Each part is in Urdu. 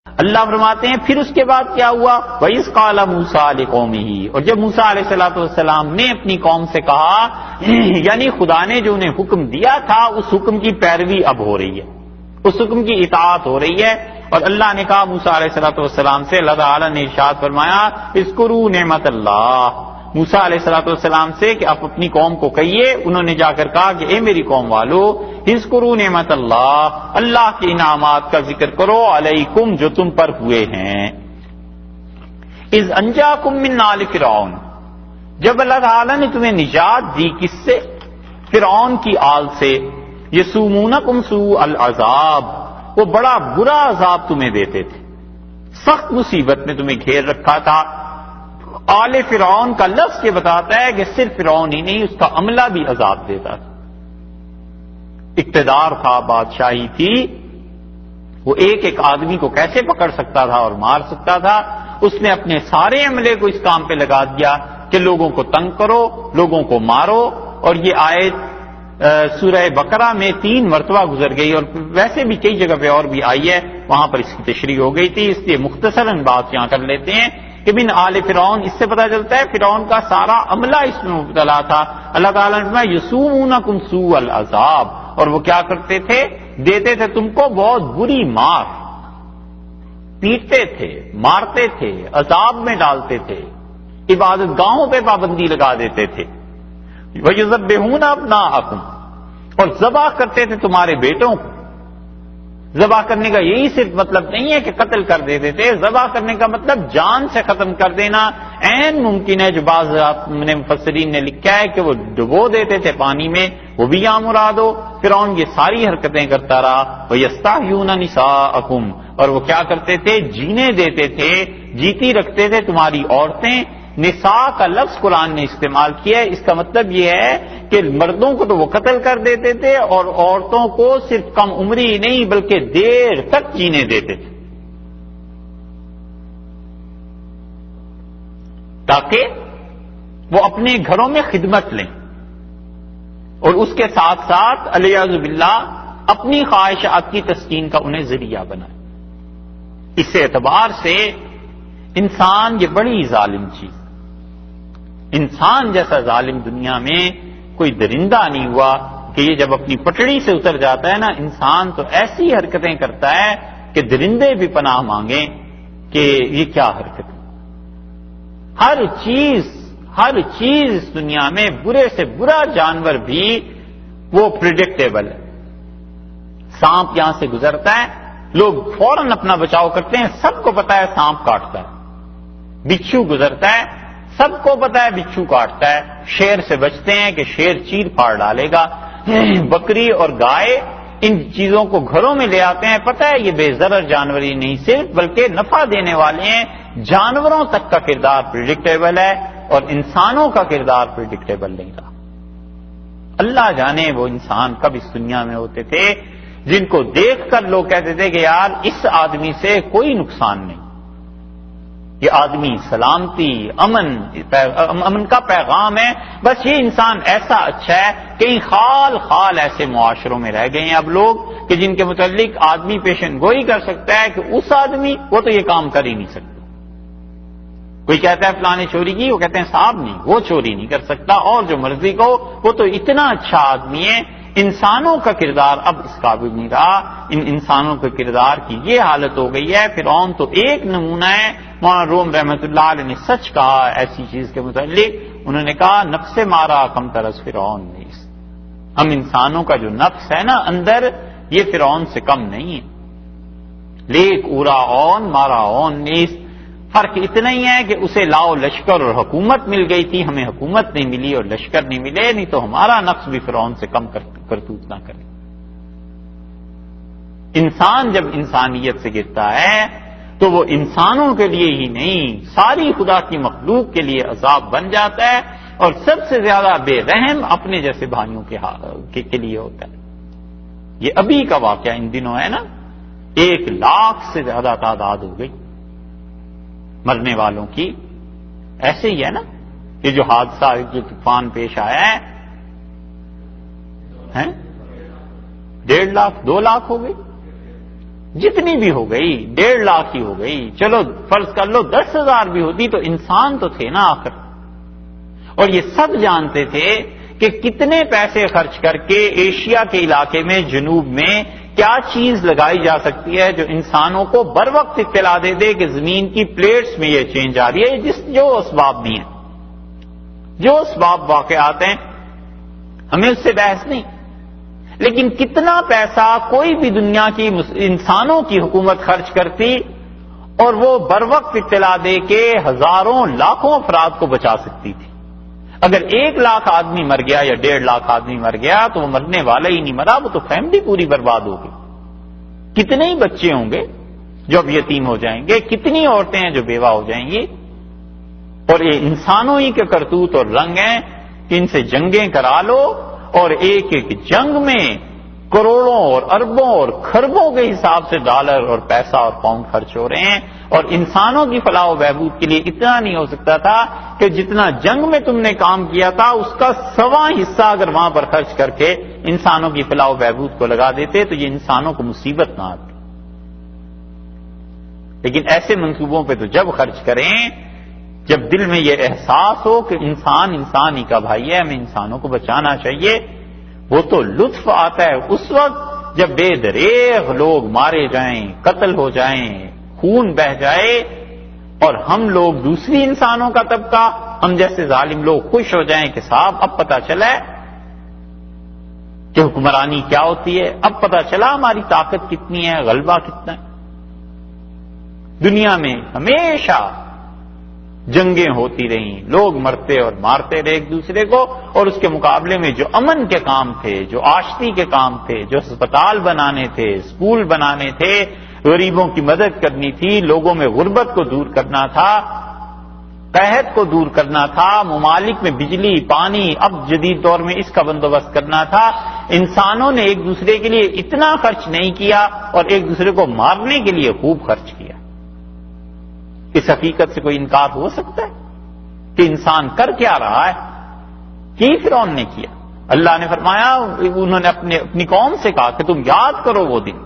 اللہ فرماتے ہیں پھر اس کے بعد کیا ہوا؟ وَإِذْ قَالَ مُوسَىٰ لِقَوْمِهِ، اور جب موسیٰ علیہ السلام نے اپنی قوم سے کہا، یعنی خدا نے جو انہیں حکم دیا تھا اس حکم کی پیروی اب ہو رہی ہے، اس حکم کی اطاعت ہو رہی ہے. اور اللہ نے کہا موسیٰ علیہ السلام سے، اللہ تعالیٰ نے ارشاد فرمایا اذکروا نعمت اللہ، موسیٰ علیہ السلام سے کہ آپ اپنی قوم کو کہیے. انہوں نے جا کر کہا کہ اے میری قوم والو، اذکروا نعمت اللہ، اللہ کے انعامات کا ذکر کرو، علیکم جو تم پر ہوئے ہیں. اذ انجاکم من آل فرعون، جب اللہ تعالیٰ نے تمہیں نجات دی، کس سے؟ فرعون کی آل سے. یسومونکم سوء العذاب، وہ بڑا برا عذاب تمہیں دیتے تھے، سخت مصیبت میں تمہیں گھیر رکھا تھا. آل فرعون کا لفظ یہ بتاتا ہے کہ صرف فرعون ہی نہیں، اس کا عملہ بھی عذاب دیتا تھا. اقتدار تھا، بادشاہی تھی، وہ ایک ایک آدمی کو کیسے پکڑ سکتا تھا اور مار سکتا تھا. اس نے اپنے سارے عملے کو اس کام پہ لگا دیا کہ لوگوں کو تنگ کرو، لوگوں کو مارو. اور یہ آیت سورہ بقرہ میں 3 مرتبہ گزر گئی، اور ویسے بھی کئی جگہ پہ اور بھی آئی ہے، وہاں پر اس کی تشریح ہو گئی تھی. اس لیے مختصراً بات یہاں کر لیتے ہیں کہ من آل فرعون، اس سے پتہ چلتا ہے فرعون کا سارا عملہ اس میں مبتلا تھا. اللہ تعالیٰ نے فرمایا یسومونکم سوء العذاب، اور وہ کیا کرتے تھے؟ دیتے تھے تم کو بہت بری مار، پیٹتے تھے، مارتے تھے، عذاب میں ڈالتے تھے، عبادت گاہوں پہ پابندی لگا دیتے تھے. وَيُذَبِّحُونَ أَبْنَاءَكُمْ، اور ذبح کرتے تھے تمہارے بیٹوں کو. ذبح کرنے کا یہی صرف مطلب نہیں ہے کہ قتل کر دیتے تھے، ذبح کرنے کا مطلب جان سے ختم کر دینا. عین ممکن ہے جو بعض مفسرین نے لکھا ہے کہ وہ ڈبو دیتے تھے پانی میں، وہ بھی یہاں مراد ہو. فرعون یہ ساری حرکتیں کرتا رہا. وَيَسْتَحْيُونَ نِسَاءَكُمْ، اور وہ کیا کرتے تھے؟ جینے دیتے تھے، جیتی رکھتے تھے تمہاری عورتیں. نساء کا لفظ قرآن نے استعمال کیا ہے، اس کا مطلب یہ ہے کہ مردوں کو تو وہ قتل کر دیتے تھے، اور عورتوں کو صرف کم عمری نہیں بلکہ دیر تک جینے دیتے تھے، تاکہ وہ اپنے گھروں میں خدمت لیں، اور اس کے ساتھ ساتھ علیاذ باللہ اپنی خواہشات کی تسکین کا انہیں ذریعہ بنائے. اس اعتبار سے انسان یہ بڑی ظالم چیز، انسان جیسا ظالم دنیا میں کوئی درندہ نہیں ہوا کہ یہ جب اپنی پٹڑی سے اتر جاتا ہے نا، انسان تو ایسی حرکتیں کرتا ہے کہ درندے بھی پناہ مانگیں کہ یہ کیا حرکت ہے. ہر چیز اس دنیا میں، برے سے برا جانور بھی وہ پریڈکٹیبل ہے. سانپ یہاں سے گزرتا ہے، لوگ فوراً اپنا بچاؤ کرتے ہیں، سب کو پتا ہے سانپ کاٹتا ہے. بچھو گزرتا ہے، سب کو پتا ہے بچھو کاٹتا ہے. شیر سے بچتے ہیں کہ شیر چیر پھاڑ ڈالے گا. بکری اور گائے ان چیزوں کو گھروں میں لے آتے ہیں، پتہ ہے یہ بے ضرر جانور ہی نہیں صرف بلکہ نفع دینے والے ہیں. جانوروں تک کا کردار پریڈکٹیبل ہے اور انسانوں کا کردار پریڈکٹیبل نہیں رہا. اللہ جانے وہ انسان کب اس دنیا میں ہوتے تھے جن کو دیکھ کر لوگ کہتے تھے کہ یار اس آدمی سے کوئی نقصان نہیں، یہ آدمی سلامتی، امن کا پیغام ہے. بس یہ انسان ایسا اچھا ہے. کئی خال ایسے معاشروں میں رہ گئے ہیں اب لوگ کہ جن کے متعلق آدمی پیشن گوئی کر سکتا ہے کہ اس آدمی وہ تو یہ کام کر ہی نہیں سکتا. کوئی کہتا ہے فلاں نے چوری کی، وہ کہتے ہیں صاحب نہیں، وہ چوری نہیں کر سکتا، اور جو مرضی کو وہ تو اتنا اچھا آدمی ہے. انسانوں کا کردار اب اس قابل نہیں رہا. ان انسانوں کے کردار کی یہ حالت ہو گئی ہے. فرعون تو ایک نمونہ ہے. مولانا روم رحمۃ اللہ علیہ نے سچ کہا ایسی چیز کے متعلق. انہوں نے کہا نفس مارا کم ترس فرعون نیس، ہم انسانوں کا جو نفس ہے نا اندر، یہ فرعون سے کم نہیں ہے. لیک اورا اون مارا اون نیس، فرق اتنا ہی ہے کہ اسے لاؤ لشکر اور حکومت مل گئی تھی، ہمیں حکومت نہیں ملی اور لشکر نہیں ملے، نہیں تو ہمارا نفس بھی فرعون سے کم کرتوت نہ کرے. انسان جب انسانیت سے گرتا ہے تو وہ انسانوں کے لیے ہی نہیں، ساری خدا کی مخلوق کے لیے عذاب بن جاتا ہے، اور سب سے زیادہ بے رحم اپنے جیسے بھائیوں کے لیے ہوتا ہے. یہ ابھی کا واقعہ ان دنوں ہے نا، 1,00,000 سے زیادہ تعداد ہو گئی مرنے والوں کی. ایسے ہی ہے نا یہ جو حادثہ، جو طوفان پیش آیا ہے، 1.5 لاکھ 2 لاکھ ہو گئی. جتنی بھی ہو گئی، 1.5 لاکھ ہی ہو گئی، چلو فرض کر لو 10,000 بھی ہوتی تو انسان تو تھے نا آخر. اور یہ سب جانتے تھے کہ کتنے پیسے خرچ کر کے ایشیا کے علاقے میں، جنوب میں کیا چیز لگائی جا سکتی ہے جو انسانوں کو بر وقت اطلاع دے دے کہ زمین کی پلیٹس میں یہ چینج آ رہی ہے. جو اسباب بھی ہیں، جو اسباب واقعات ہیں، ہمیں اس سے بحث نہیں، لیکن کتنا پیسہ کوئی بھی دنیا کی انسانوں کی حکومت خرچ کرتی اور وہ بر وقت اطلاع دے کے ہزاروں لاکھوں افراد کو بچا سکتی تھی. اگر 1 لاکھ آدمی مر گیا یا 1.5 لاکھ آدمی مر گیا تو وہ مرنے والا ہی نہیں مرا، وہ تو فیملی پوری برباد ہو گئی. کتنے ہی بچے ہوں گے جو اب یتیم ہو جائیں گے، کتنی عورتیں ہیں جو بیوہ ہو جائیں گی. اور یہ انسانوں ہی کے کرتوت اور رنگ ہیں کہ ان سے جنگیں کرا لو، اور ایک ایک جنگ میں کروڑوں اور اربوں اور خربوں کے حساب سے ڈالر اور پیسہ اور پاؤنڈ خرچ ہو رہے ہیں. اور انسانوں کی فلاح و بہبود کے لیے اتنا نہیں ہو سکتا تھا کہ جتنا جنگ میں تم نے کام کیا تھا اس کا 1.25 حصہ اگر وہاں پر خرچ کر کے انسانوں کی فلاح و بہبود کو لگا دیتے تو یہ انسانوں کو مصیبت نہ آتی. لیکن ایسے منصوبوں پہ تو جب خرچ کریں جب دل میں یہ احساس ہو کہ انسان انسان ہی کا بھائی ہے، ہمیں انسانوں کو بچانا چاہیے، وہ تو لطف آتا ہے اس وقت جب بے دریغ لوگ مارے جائیں، قتل ہو جائیں، خون بہ جائے، اور ہم لوگ دوسری انسانوں کا طبقہ، ہم جیسے ظالم لوگ خوش ہو جائیں کہ صاحب اب پتہ چلا ہے کہ حکمرانی کیا ہوتی ہے، اب پتہ چلا ہماری طاقت کتنی ہے، غلبہ کتنا ہے. دنیا میں ہمیشہ جنگیں ہوتی رہیں، لوگ مرتے اور مارتے رہے ایک دوسرے کو، اور اس کے مقابلے میں جو امن کے کام تھے، جو آشتی کے کام تھے، جو اسپتال بنانے تھے، اسکول بنانے تھے، غریبوں کی مدد کرنی تھی، لوگوں میں غربت کو دور کرنا تھا، قحط کو دور کرنا تھا، ممالک میں بجلی پانی اب جدید دور میں اس کا بندوبست کرنا تھا، انسانوں نے ایک دوسرے کے لیے اتنا خرچ نہیں کیا اور ایک دوسرے کو مارنے کے لیے خوب خرچ کیا. اس حقیقت سے کوئی انکار ہو سکتا ہے کہ انسان کر کیا رہا ہے؟ کی فرعون نے کیا. اللہ نے فرمایا، انہوں نے اپنی قوم سے کہا کہ تم یاد کرو وہ دن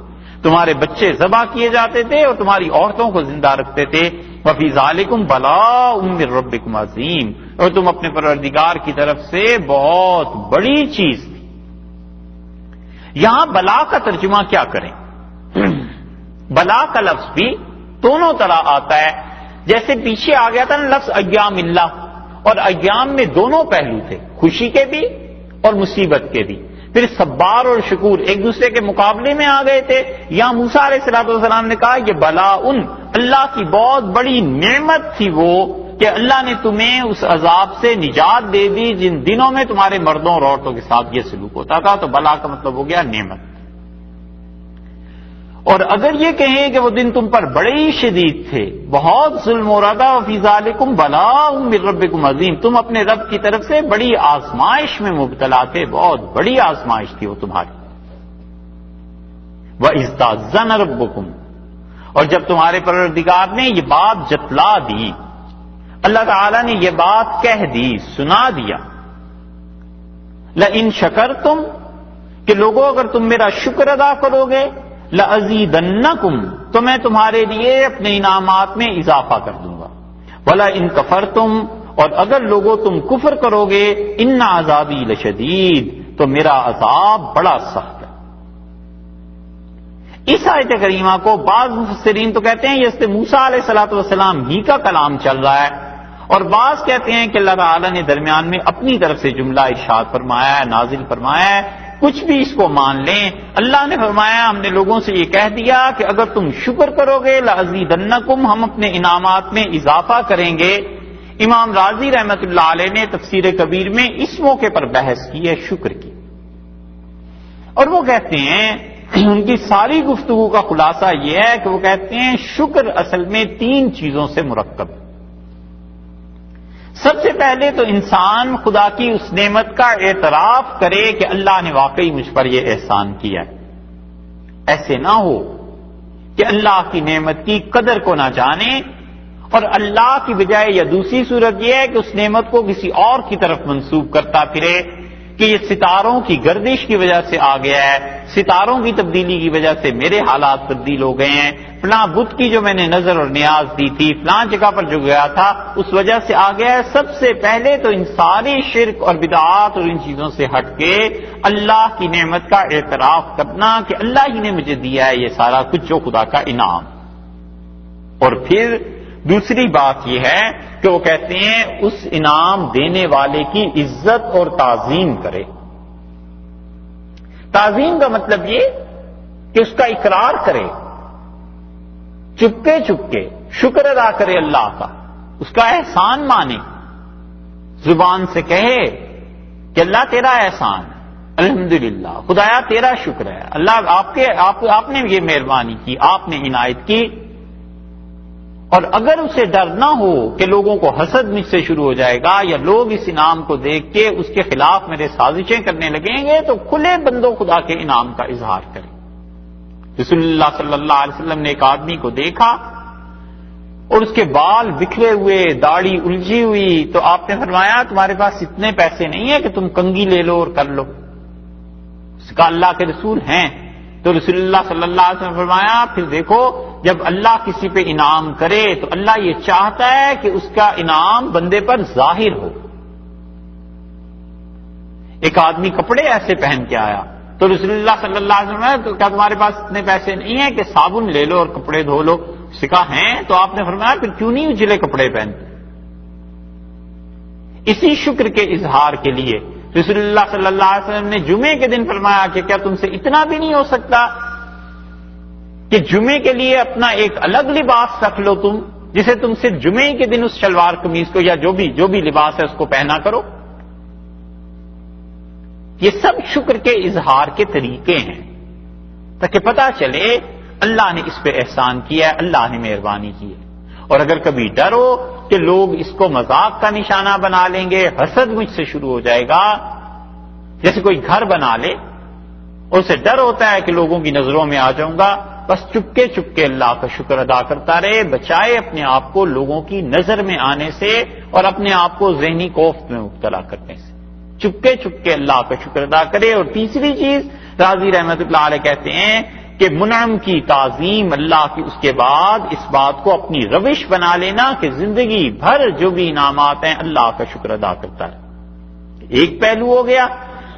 تمہارے بچے ذبح کیے جاتے تھے اور تمہاری عورتوں کو زندہ رکھتے تھے. وفی ذالکم بلاء من ربکم عظیم، اور تم اپنے پروردگار کی طرف سے بہت بڑی چیز تھی. یہاں بلا کا ترجمہ کیا کریں؟ بلا کا لفظ بھی دونوں طرح آتا ہے. جیسے پیچھے آ گیا تھا نا لفظ ایام اللہ، اور ایام میں دونوں پہلو تھے، خوشی کے بھی اور مصیبت کے بھی. پھر صبار اور شکور ایک دوسرے کے مقابلے میں آ گئے تھے. یہاں موسیٰ علیہ السلام نے کہا یہ بلا اللہ کی بہت بڑی نعمت تھی وہ کہ اللہ نے تمہیں اس عذاب سے نجات دے دی جن دنوں میں تمہارے مردوں اور عورتوں کے ساتھ یہ سلوک ہوتا تھا. تو بلا کا مطلب ہو گیا نعمت. اور اگر یہ کہیں کہ وہ دن تم پر بڑے ہی شدید تھے، بہت ظلم ہو رہا تھا، وفی ذالکم بلاء من ربکم عظیم، تم اپنے رب کی طرف سے بڑی آزمائش میں مبتلا تھے، بہت بڑی آزمائش تھی وہ تمہاری. وَإِذْ تَأَذَّنَ رَبُّكُمْ، اور جب تمہارے پروردگار نے یہ بات جتلا دی، اللہ تعالی نے یہ بات کہہ دی، سنا دیا، لَإِن شَكَرْتُمْ، کہ لوگوں اگر تم میرا شکر ادا کرو گے، لَأَزِيدَنَّكُمْ، تو میں تمہارے لیے اپنے انعامات میں اضافہ کر دوں گا، وَلَئِن كَفَرْتُمْ، اور اگر لوگوں تم کفر کرو گے، إِنَّ عَذَابِي لَشَدِيدٌ، تو میرا عذاب بڑا سخت ہے. اس آیت کریمہ کو بعض مفسرین تو کہتے ہیں یہ موسیٰ علیہ السلام ہی کا کلام چل رہا ہے، اور بعض کہتے ہیں کہ اللہ تعالیٰ نے درمیان میں اپنی طرف سے جملہ ارشاد فرمایا ہے، نازل فرمایا ہے. کچھ بھی اس کو مان لیں، اللہ نے فرمایا ہم نے لوگوں سے یہ کہہ دیا کہ اگر تم شکر کرو گے لَأَزِيدَنَّكُمْ، ہم اپنے انعامات میں اضافہ کریں گے. امام راضی رحمت اللہ علیہ نے تفسیر کبیر میں اس موقع پر بحث کی ہے شکر کی، اور وہ کہتے ہیں ان کی ساری گفتگو کا خلاصہ یہ ہے کہ وہ کہتے ہیں شکر اصل میں 3 چیزوں سے مرکب ہے. سب سے پہلے تو انسان خدا کی اس نعمت کا اعتراف کرے کہ اللہ نے واقعی مجھ پر یہ احسان کیا ہے. ایسے نہ ہو کہ اللہ کی نعمت کی قدر کو نہ جانے اور اللہ کی بجائے یا دوسری صورت یہ ہے کہ اس نعمت کو کسی اور کی طرف منسوب کرتا پھرے کہ یہ ستاروں کی گردش کی وجہ سے آ گیا ہے، ستاروں کی تبدیلی کی وجہ سے میرے حالات تبدیل ہو گئے ہیں، فلاں بت کی جو میں نے نظر اور نیاز دی تھی، فلاں جگہ پر جو گیا تھا اس وجہ سے آ گیا ہے۔ سب سے پہلے تو ان ساری شرک اور بدعات اور ان چیزوں سے ہٹ کے اللہ کی نعمت کا اعتراف کرنا کہ اللہ ہی نے مجھے دیا ہے یہ سارا کچھ، جو خدا کا انعام۔ اور پھر دوسری بات یہ ہے کہ وہ کہتے ہیں اس انعام دینے والے کی عزت اور تعظیم کرے۔ تعظیم کا مطلب یہ کہ اس کا اقرار کرے، چپکے چپکے شکر ادا کرے اللہ کا، اس کا احسان مانے، زبان سے کہے کہ اللہ تیرا احسان ہے، الحمدللہ خدایا تیرا شکر ہے، اللہ آپ نے یہ مہربانی کی، آپ نے عنایت کی۔ اور اگر اسے ڈر نہ ہو کہ لوگوں کو حسد مجھ سے شروع ہو جائے گا یا لوگ اس انعام کو دیکھ کے اس کے خلاف میرے سازشیں کرنے لگیں گے، تو کھلے بندوں خدا کے انعام کا اظہار کریں۔ رسول اللہ صلی اللہ علیہ وسلم نے ایک آدمی کو دیکھا اور اس کے بال بکھرے ہوئے، داڑھی الجھی ہوئی، تو آپ نے فرمایا تمہارے پاس اتنے پیسے نہیں ہیں کہ تم کنگھی لے لو اور کر لو؟ اس کا اللہ کے رسول ہیں۔ تو رسول اللہ صلی اللہ علیہ وسلم نے فرمایا پھر دیکھو جب اللہ کسی پہ انعام کرے تو اللہ یہ چاہتا ہے کہ اس کا انعام بندے پر ظاہر ہو۔ ایک آدمی کپڑے ایسے پہن کے آیا تو رسول اللہ صلی اللہ علیہ وسلم نے تو کیا تمہارے پاس اتنے پیسے نہیں ہیں کہ صابن لے لو اور کپڑے دھو لو؟ سکھا ہیں، تو آپ نے فرمایا پھر کیوں نہیں اجلے کپڑے پہنتے؟ اسی شکر کے اظہار کے لیے رسول اللہ صلی اللہ علیہ وسلم نے جمعے کے دن فرمایا کہ کیا تم سے اتنا بھی نہیں ہو سکتا کہ جمعے کے لیے اپنا ایک الگ لباس رکھ لو تم، جسے تم صرف جمعے کے دن اس شلوار قمیض کو یا جو بھی لباس ہے اس کو پہنا کرو۔ یہ سب شکر کے اظہار کے طریقے ہیں تاکہ پتہ چلے اللہ نے اس پہ احسان کیا ہے، اللہ نے مہربانی کی ہے۔ اور اگر کبھی ڈر ہو کہ لوگ اس کو مذاق کا نشانہ بنا لیں گے، حسد مجھ سے شروع ہو جائے گا، جیسے کوئی گھر بنا لے اور اسے ڈر ہوتا ہے کہ لوگوں کی نظروں میں آ جاؤں گا، بس چپکے چپکے اللہ کا شکر ادا کرتا رہے، بچائے اپنے آپ کو لوگوں کی نظر میں آنے سے اور اپنے آپ کو ذہنی کوفت میں مبتلا کرنے سے، چپکے چپکے اللہ کا شکر ادا کرے۔ اور تیسری چیز رازی رحمت اللہ علیہ کہتے ہیں کہ منعم کی تعظیم اللہ کی، اس کے بعد اس بات کو اپنی روش بنا لینا کہ زندگی بھر جو بھی انعامات ہیں اللہ کا شکر ادا کرتا ہے۔ ایک پہلو ہو گیا۔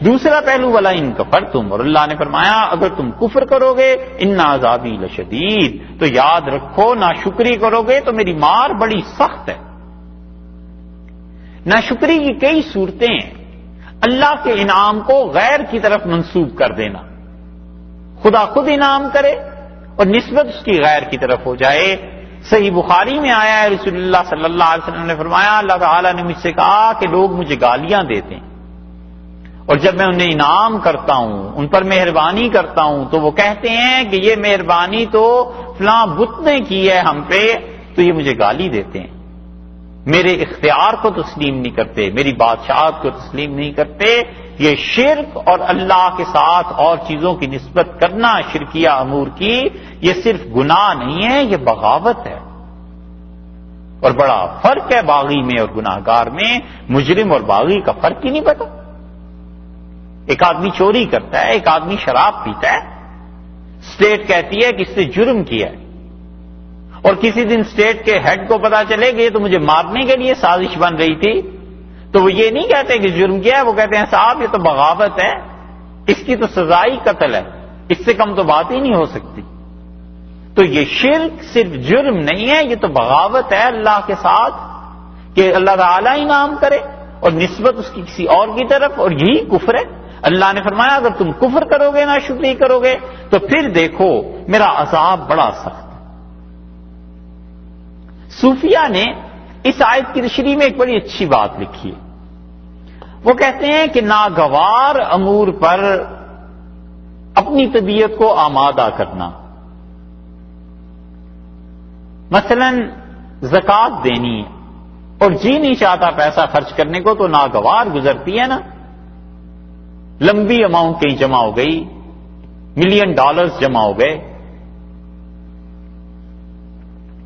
دوسرا پہلو والا ان کفرتم، اور اللہ نے فرمایا اگر تم کفر کرو گے ان عذابی لشدید، تو یاد رکھو ناشکری کرو گے تو میری مار بڑی سخت ہے۔ ناشکری کی کئی صورتیں ہیں۔ اللہ کے انعام کو غیر کی طرف منسوب کر دینا، خدا خود انعام کرے اور نسبت اس کی غیر کی طرف ہو جائے۔ صحیح بخاری میں آیا ہے رسول اللہ صلی اللہ علیہ وسلم نے فرمایا اللہ تعالیٰ نے مجھ سے کہا کہ لوگ مجھے گالیاں دیتے ہیں اور جب میں انہیں انعام کرتا ہوں، ان پر مہربانی کرتا ہوں، تو وہ کہتے ہیں کہ یہ مہربانی تو فلاں بت نے کی ہے ہم پہ، تو یہ مجھے گالی دیتے ہیں، میرے اختیار کو تسلیم نہیں کرتے، میری بادشاہت کو تسلیم نہیں کرتے۔ یہ شرک اور اللہ کے ساتھ اور چیزوں کی نسبت کرنا شرکیہ امور کی، یہ صرف گناہ نہیں ہے، یہ بغاوت ہے، اور بڑا فرق ہے باغی میں اور گناہگار میں۔ مجرم اور باغی کا فرق ہی نہیں پتا۔ ایک آدمی چوری کرتا ہے، ایک آدمی شراب پیتا ہے، اسٹیٹ کہتی ہے کہ اس نے جرم کیا ہے، اور کسی دن اسٹیٹ کے ہیڈ کو پتا چلے کہ یہ تو مجھے مارنے کے لیے سازش بن رہی تھی، تو وہ یہ نہیں کہتے کہ جرم کیا ہے، وہ کہتے ہیں صاحب یہ تو بغاوت ہے، اس کی تو سزائی قتل ہے، اس سے کم تو بات ہی نہیں ہو سکتی۔ تو یہ شرک صرف جرم نہیں ہے، یہ تو بغاوت ہے اللہ کے ساتھ کہ اللہ تعالیٰ انعام کرے اور نسبت اس کی کسی اور کی طرف، اور یہی کفر ہے۔ اللہ نے فرمایا اگر تم کفر کرو گے، ناشکری کرو گے، تو پھر دیکھو میرا عذاب بڑا سخت ہے۔ صوفیہ نے اس آیت کی تشریح میں ایک بڑی اچھی بات لکھی ہے۔ وہ کہتے ہیں کہ ناگوار امور پر اپنی طبیعت کو آمادہ کرنا، مثلا زکوٰۃ دینی ہے اور جی نہیں چاہتا پیسہ خرچ کرنے کو، تو ناگوار گزرتی ہے نا، لمبی اماؤنٹ کہیں جمع ہو گئی، $1,000,000 جمع ہو گئے،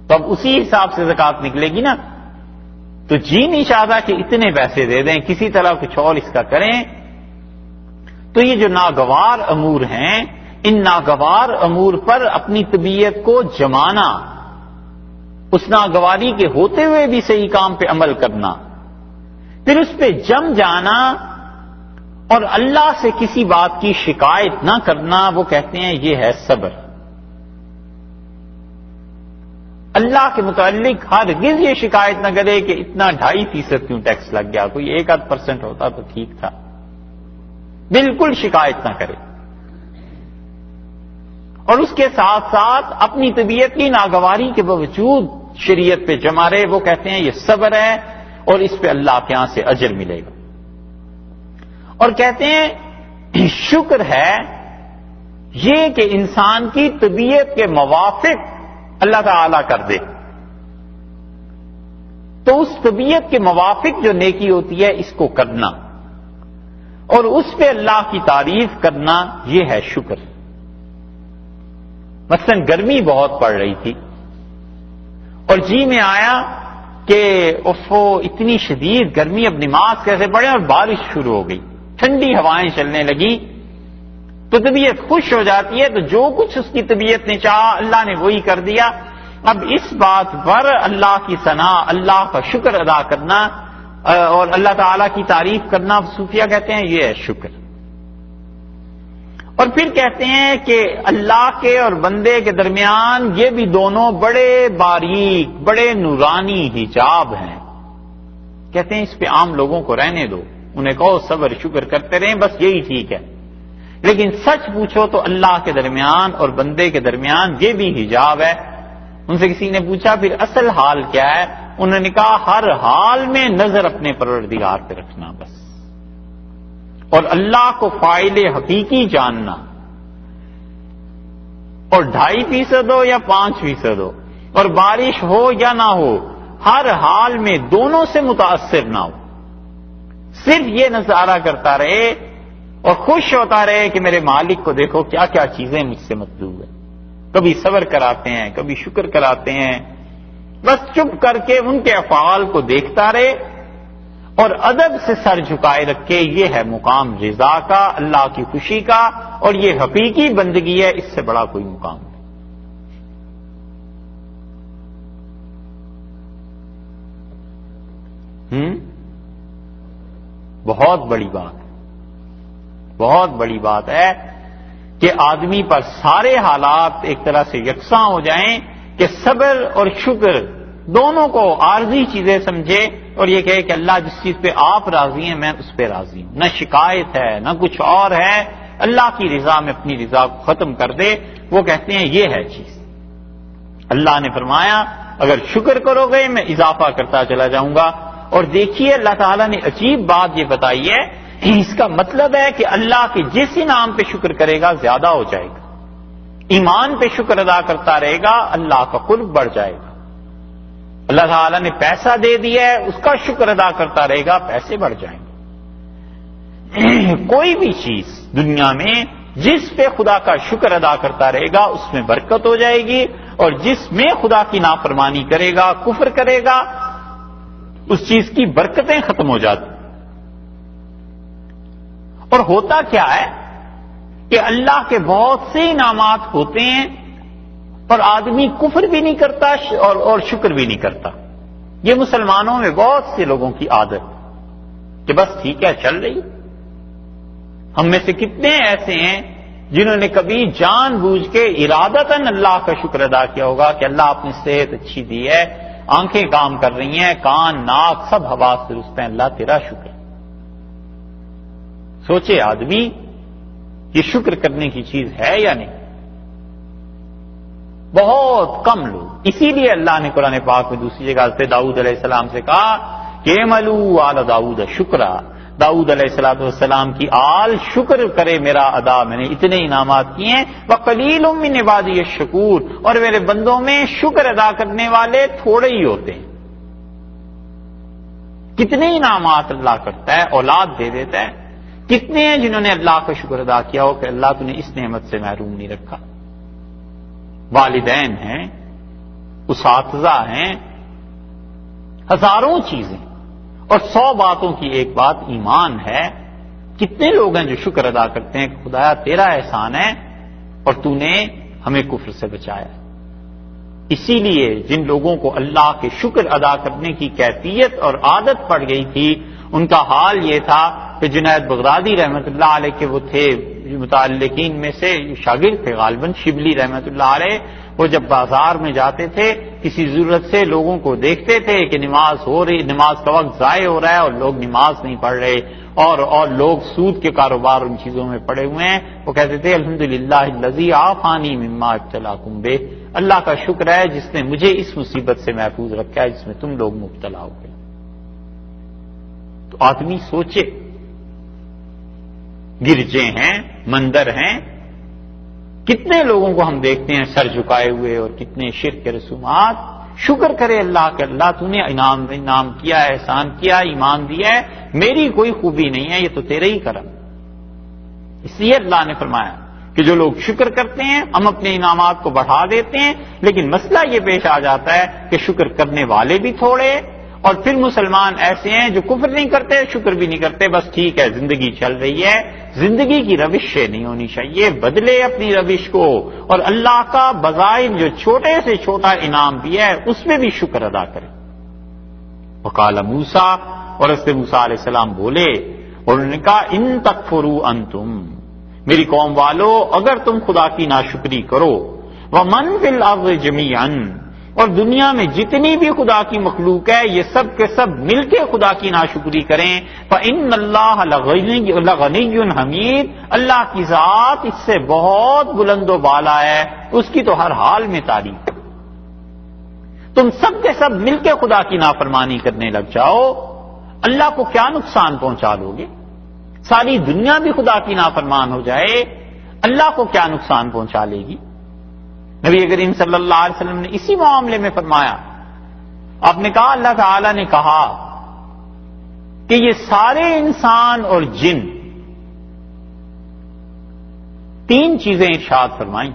تو اب اسی حساب سے زکوٰۃ نکلے گی نا، تو جی نہیں چاہتا کہ اتنے پیسے دے دیں، کسی طرح کچھ اور اس کا کریں، تو یہ جو ناگوار امور ہیں، ان ناگوار امور پر اپنی طبیعت کو جمانا، اس ناگواری کے ہوتے ہوئے بھی صحیح کام پہ عمل کرنا، پھر اس پہ جم جانا اور اللہ سے کسی بات کی شکایت نہ کرنا، وہ کہتے ہیں یہ ہے صبر۔ اللہ کے متعلق ہرگز یہ شکایت نہ کرے کہ اتنا 2.5% کیوں ٹیکس لگ گیا، کوئی 1-8% ہوتا تو ٹھیک تھا، بالکل شکایت نہ کرے۔ اور اس کے ساتھ ساتھ اپنی طبیعت کی ناگواری کے باوجود شریعت پہ جمع رہے، وہ کہتے ہیں یہ صبر ہے اور اس پہ اللہ کے یہاں سے اجر ملے گا۔ اور کہتے ہیں شکر ہے یہ کہ انسان کی طبیعت کے موافق اللہ تعالی کر دے، تو اس طبیعت کے موافق جو نیکی ہوتی ہے اس کو کرنا اور اس پہ اللہ کی تعریف کرنا، یہ ہے شکر۔ مثلا گرمی بہت پڑ رہی تھی اور جی میں آیا کہ اتنی شدید گرمی، اب نماز کیسے پڑھیں، اور بارش شروع ہو گئی، ٹھنڈی ہوائیں چلنے لگی، تو طبیعت خوش ہو جاتی ہے، تو جو کچھ اس کی طبیعت نے چاہا اللہ نے وہی کر دیا۔ اب اس بات پر اللہ کی ثنا، اللہ کا شکر ادا کرنا اور اللہ تعالی کی تعریف کرنا، صوفیہ کہتے ہیں یہ ہے شکر۔ اور پھر کہتے ہیں کہ اللہ کے اور بندے کے درمیان یہ بھی دونوں بڑے باریک، بڑے نورانی حجاب ہیں۔ کہتے ہیں اس پہ عام لوگوں کو رہنے دو، انہیں کہو صبر شکر کرتے رہیں، بس یہی ٹھیک ہے۔ لیکن سچ پوچھو تو اللہ کے درمیان اور بندے کے درمیان یہ بھی حجاب ہے۔ ان سے کسی نے پوچھا پھر اصل حال کیا ہے؟ انہوں نے کہا ہر حال میں نظر اپنے پروردگار پہ رکھنا بس، اور اللہ کو فاعل حقیقی جاننا، اور 2.5% ہو یا 5% ہو، اور بارش ہو یا نہ ہو، ہر حال میں دونوں سے متاثر نہ ہو، صرف یہ نظارہ کرتا رہے اور خوش ہوتا رہے کہ میرے مالک کو دیکھو کیا کیا چیزیں مجھ سے مطلوب ہیں۔ کبھی صبر کراتے ہیں، کبھی شکر کراتے ہیں، بس چپ کر کے ان کے افعال کو دیکھتا رہے اور ادب سے سر جھکائے رکھے، یہ ہے مقام رضا کا، اللہ کی خوشی کا، اور یہ حقیقی بندگی ہے، اس سے بڑا کوئی مقام نہیں۔ بہت بڑی بات ہے، بہت بڑی بات ہے کہ آدمی پر سارے حالات ایک طرح سے یکساں ہو جائیں، کہ صبر اور شکر دونوں کو عارضی چیزیں سمجھے اور یہ کہے کہ اللہ جس چیز پہ آپ راضی ہیں میں اس پہ راضی ہوں، نہ شکایت ہے نہ کچھ اور ہے، اللہ کی رضا میں اپنی رضا کو ختم کر دے، وہ کہتے ہیں یہ ہے چیز۔ اللہ نے فرمایا اگر شکر کرو گے میں اضافہ کرتا چلا جاؤں گا۔ اور دیکھیے اللہ تعالیٰ نے عجیب بات یہ بتائی ہے، اس کا مطلب ہے کہ اللہ کے جس انعام پہ شکر کرے گا زیادہ ہو جائے گا، ایمان پہ شکر ادا کرتا رہے گا اللہ کا قرب بڑھ جائے گا، اللہ تعالیٰ نے پیسہ دے دیا ہے اس کا شکر ادا کرتا رہے گا پیسے بڑھ جائیں گے۔ کوئی بھی چیز دنیا میں جس پہ خدا کا شکر ادا کرتا رہے گا اس میں برکت ہو جائے گی، اور جس میں خدا کی نافرمانی کرے گا، کفر کرے گا، اس چیز کی برکتیں ختم ہو جاتی۔ اور ہوتا کیا ہے کہ اللہ کے بہت سے انعامات ہوتے ہیں اور آدمی کفر بھی نہیں کرتا اور شکر بھی نہیں کرتا۔ یہ مسلمانوں میں بہت سے لوگوں کی عادت کہ بس ٹھیک ہے چل رہی۔ ہم میں سے کتنے ایسے ہیں جنہوں نے کبھی جان بوجھ کے ارادتاً اللہ کا شکر ادا کیا ہوگا کہ اللہ آپ نے صحت اچھی دی ہے، آنکھیں کام کر رہی ہیں، کان ناک سب حواس درست ہیں، اللہ تیرا شکر۔ سوچے آدمی یہ شکر کرنے کی چیز ہے یا نہیں؟ بہت کم لوگ۔ اسی لیے اللہ نے قرآن پاک میں دوسری جگہ سے داؤد علیہ السلام سے کہا کہ اعملوا آل داؤد شکرا، داؤد علیہ السلام کی آل شکر کرے میرا ادا، میں نے اتنے انعامات کیے ہیں، وقلیل من عبادی الشکور، اور میرے بندوں میں شکر ادا کرنے والے تھوڑے ہی ہوتے ہیں۔ کتنے انعامات اللہ کرتا ہے، اولاد دے دیتا ہے، کتنے ہیں جنہوں نے اللہ کا شکر ادا کیا ہو کہ اللہ تو نے اس نعمت سے محروم نہیں رکھا۔ والدین ہیں، اساتذہ ہیں، ہزاروں چیزیں، اور 100 باتوں کی ایک بات ایمان ہے، کتنے لوگ ہیں جو شکر ادا کرتے ہیں کہ خدایا تیرا احسان ہے اور تو نے ہمیں کفر سے بچایا. اسی لیے جن لوگوں کو اللہ کے شکر ادا کرنے کی کیفیت اور عادت پڑ گئی تھی ان کا حال یہ تھا کہ جنید بغدادی رحمۃ اللہ علیہ کے وہ تھے متعلقین میں سے شاگرد تھے غالباً شبلی رحمۃ اللہ علیہ. وہ جب بازار میں جاتے تھے کسی ضرورت سے لوگوں کو دیکھتے تھے کہ نماز ہو رہی، نماز کا وقت ضائع ہو رہا ہے اور لوگ نماز نہیں پڑھ رہے اور لوگ سود کے کاروبار ان چیزوں میں پڑے ہوئے ہیں. وہ کہتے تھے الحمدللہ الذی عافانی مما ابتلاکم بہ، اللہ کا شکر ہے جس نے مجھے اس مصیبت سے محفوظ رکھا ہے جس میں تم لوگ مبتلا ہو گئے. تو آدمی سوچے، گرجے ہیں، مندر ہیں، کتنے لوگوں کو ہم دیکھتے ہیں سر جھکائے ہوئے اور کتنے شرک کے رسومات. شکر کرے اللہ کہ اللہ تو نے انعام کیا، احسان کیا، ایمان دیا ہے، میری کوئی خوبی نہیں ہے، یہ تو تیرے ہی کرم. اس لیے اللہ نے فرمایا کہ جو لوگ شکر کرتے ہیں ہم اپنے انعامات کو بڑھا دیتے ہیں، لیکن مسئلہ یہ پیش آ جاتا ہے کہ شکر کرنے والے بھی تھوڑے اور پھر مسلمان ایسے ہیں جو کفر نہیں کرتے شکر بھی نہیں کرتے، بس ٹھیک ہے زندگی چل رہی ہے. زندگی کی روش سے نہیں ہونی چاہیے، بدلے اپنی روش کو اور اللہ کا بظاہر جو چھوٹے سے چھوٹا انعام دیا ہے اس میں بھی شکر ادا کرے. وقال موسیٰ، اور حضرت موسیٰ علیہ السلام بولے اور انہوں نے کہا ان تکفروا انتم، میری قوم والو اگر تم خدا کی ناشکری کرو، ومن فی الارض جمیعا، اور دنیا میں جتنی بھی خدا کی مخلوق ہے یہ سب کے سب مل کے خدا کی ناشکری کریں، فإن اللہ لغنی حمید، اللہ کی ذات اس سے بہت بلند و بالا ہے، اس کی تو ہر حال میں تعریف. تم سب کے سب مل کے خدا کی نافرمانی کرنے لگ جاؤ، اللہ کو کیا نقصان پہنچا لو گے؟ ساری دنیا بھی خدا کی نافرمان ہو جائے، اللہ کو کیا نقصان پہنچا لے گی؟ نبی کریم صلی اللہ علیہ وسلم نے اسی معاملے میں فرمایا، آپ نے کہا اللہ تعالی نے کہا کہ یہ سارے انسان اور جن تین چیزیں ارشاد فرمائیں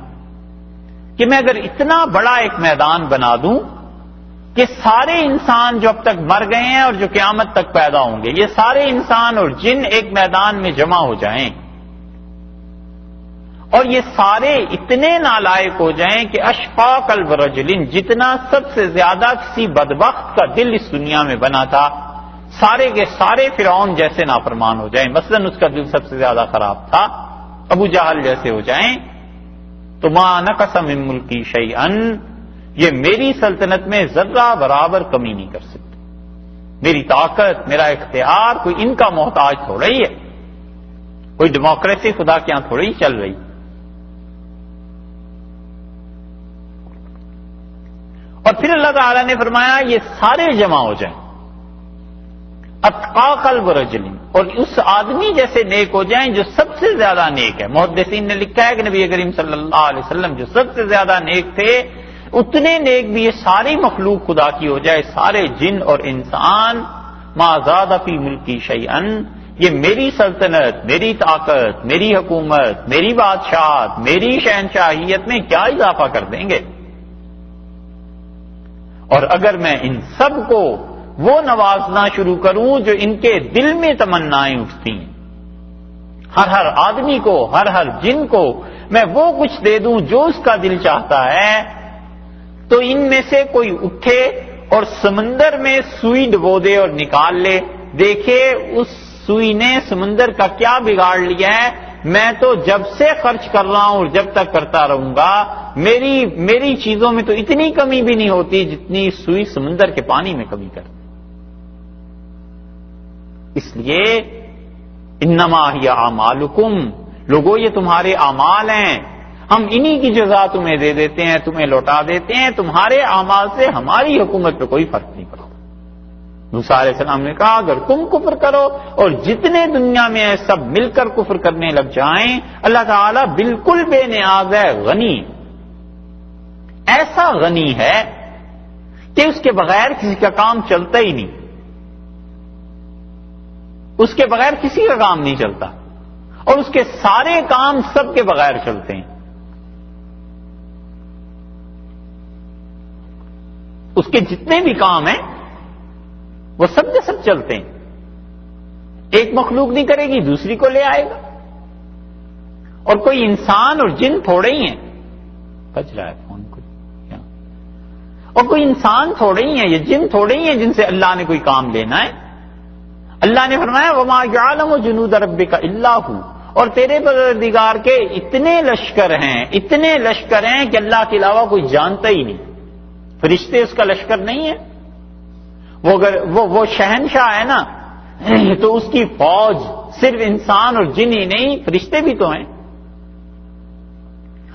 کہ میں اگر اتنا بڑا ایک میدان بنا دوں کہ سارے انسان جو اب تک مر گئے ہیں اور جو قیامت تک پیدا ہوں گے یہ سارے انسان اور جن ایک میدان میں جمع ہو جائیں اور یہ سارے اتنے نالائق ہو جائیں کہ اشفا قلب رجل، جتنا سب سے زیادہ کسی بدبخت کا دل اس دنیا میں بنا تھا سارے کے سارے فرعون جیسے نافرمان ہو جائیں، مثلا اس کا دل سب سے زیادہ خراب تھا، ابو جہل جیسے ہو جائیں، تو ما نقص من ملکی شیئا، یہ میری سلطنت میں ذرہ برابر کمی نہیں کر سکتے. میری طاقت، میرا اختیار کوئی ان کا محتاج تھوڑا ہی ہے، کوئی ڈیموکریسی خدا کے یہاں تھوڑی ہی چل رہی. اور پھر اللہ تعالی نے فرمایا یہ سارے جمع ہو جائیں، اتقا قلب رجل، اور اس آدمی جیسے نیک ہو جائیں جو سب سے زیادہ نیک ہے. محدثین نے لکھا ہے کہ نبی کریم صلی اللہ علیہ وسلم جو سب سے زیادہ نیک تھے اتنے نیک بھی یہ ساری مخلوق خدا کی ہو جائے، سارے جن اور انسان، ما زاد فی ملکی شیئا، یہ میری سلطنت، میری طاقت، میری حکومت، میری بادشاہت، میری شہنشاہیت میں کیا اضافہ کر دیں گے. اور اگر میں ان سب کو وہ نوازنا شروع کروں جو ان کے دل میں تمنائیں اٹھتی ہیں، ہر آدمی کو، ہر جن کو میں وہ کچھ دے دوں جو اس کا دل چاہتا ہے، تو ان میں سے کوئی اٹھے اور سمندر میں سوئی ڈبو دے اور نکال لے، دیکھے اس سوئی نے سمندر کا کیا بگاڑ لیا ہے. میں تو جب سے خرچ کر رہا ہوں اور جب تک کرتا رہوں گا میری چیزوں میں تو اتنی کمی بھی نہیں ہوتی جتنی سوئی سمندر کے پانی میں کمی کرتی. اس لیے انما ہی اعمالکم، لوگو یہ تمہارے اعمال ہیں، ہم انہی کی جزا تمہیں دے دیتے ہیں، تمہیں لوٹا دیتے ہیں، تمہارے اعمال سے ہماری حکومت پہ کوئی فرق نہیں پڑتا. موسیٰ علیہ السلام نے کہا اگر تم کفر کرو اور جتنے دنیا میں ہیں سب مل کر کفر کرنے لگ جائیں، اللہ تعالیٰ بالکل بے نیاز ہے، غنی، ایسا غنی ہے کہ اس کے بغیر کسی کا کام چلتا ہی نہیں، اس کے بغیر کسی کا کام نہیں چلتا، اور اس کے سارے کام سب کے بغیر چلتے ہیں. اس کے جتنے بھی کام ہیں وہ سب کے سب چلتے ہیں. ایک مخلوق نہیں کرے گی دوسری کو لے آئے گا. اور کوئی انسان اور جن تھوڑے ہی ہیں، بج رہا ہے فون کو، اور کوئی انسان تھوڑے ہی ہیں، یہ جن تھوڑے ہی ہیں جن سے اللہ نے کوئی کام لینا ہے. اللہ نے فرمایا وما یعلم جنود ربک الا ھو، اور تیرے پروردگار کے اتنے لشکر ہیں کہ اللہ کے علاوہ کوئی جانتا ہی نہیں. فرشتے اس کا لشکر نہیں ہے. وہ اگر وہ شہنشاہ ہے نا، تو اس کی فوج صرف انسان اور جن ہی نہیں، فرشتے بھی تو ہیں.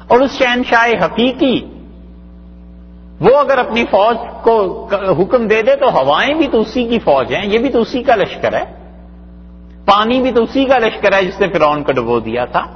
اور اس شہنشاہ حقیقی وہ اگر اپنی فوج کو حکم دے دے تو ہوائیں بھی تو اسی کی فوج ہیں، یہ بھی تو اسی کا لشکر ہے. پانی بھی تو اسی کا لشکر ہے جس نے فرعون کو ڈبو دیا تھا.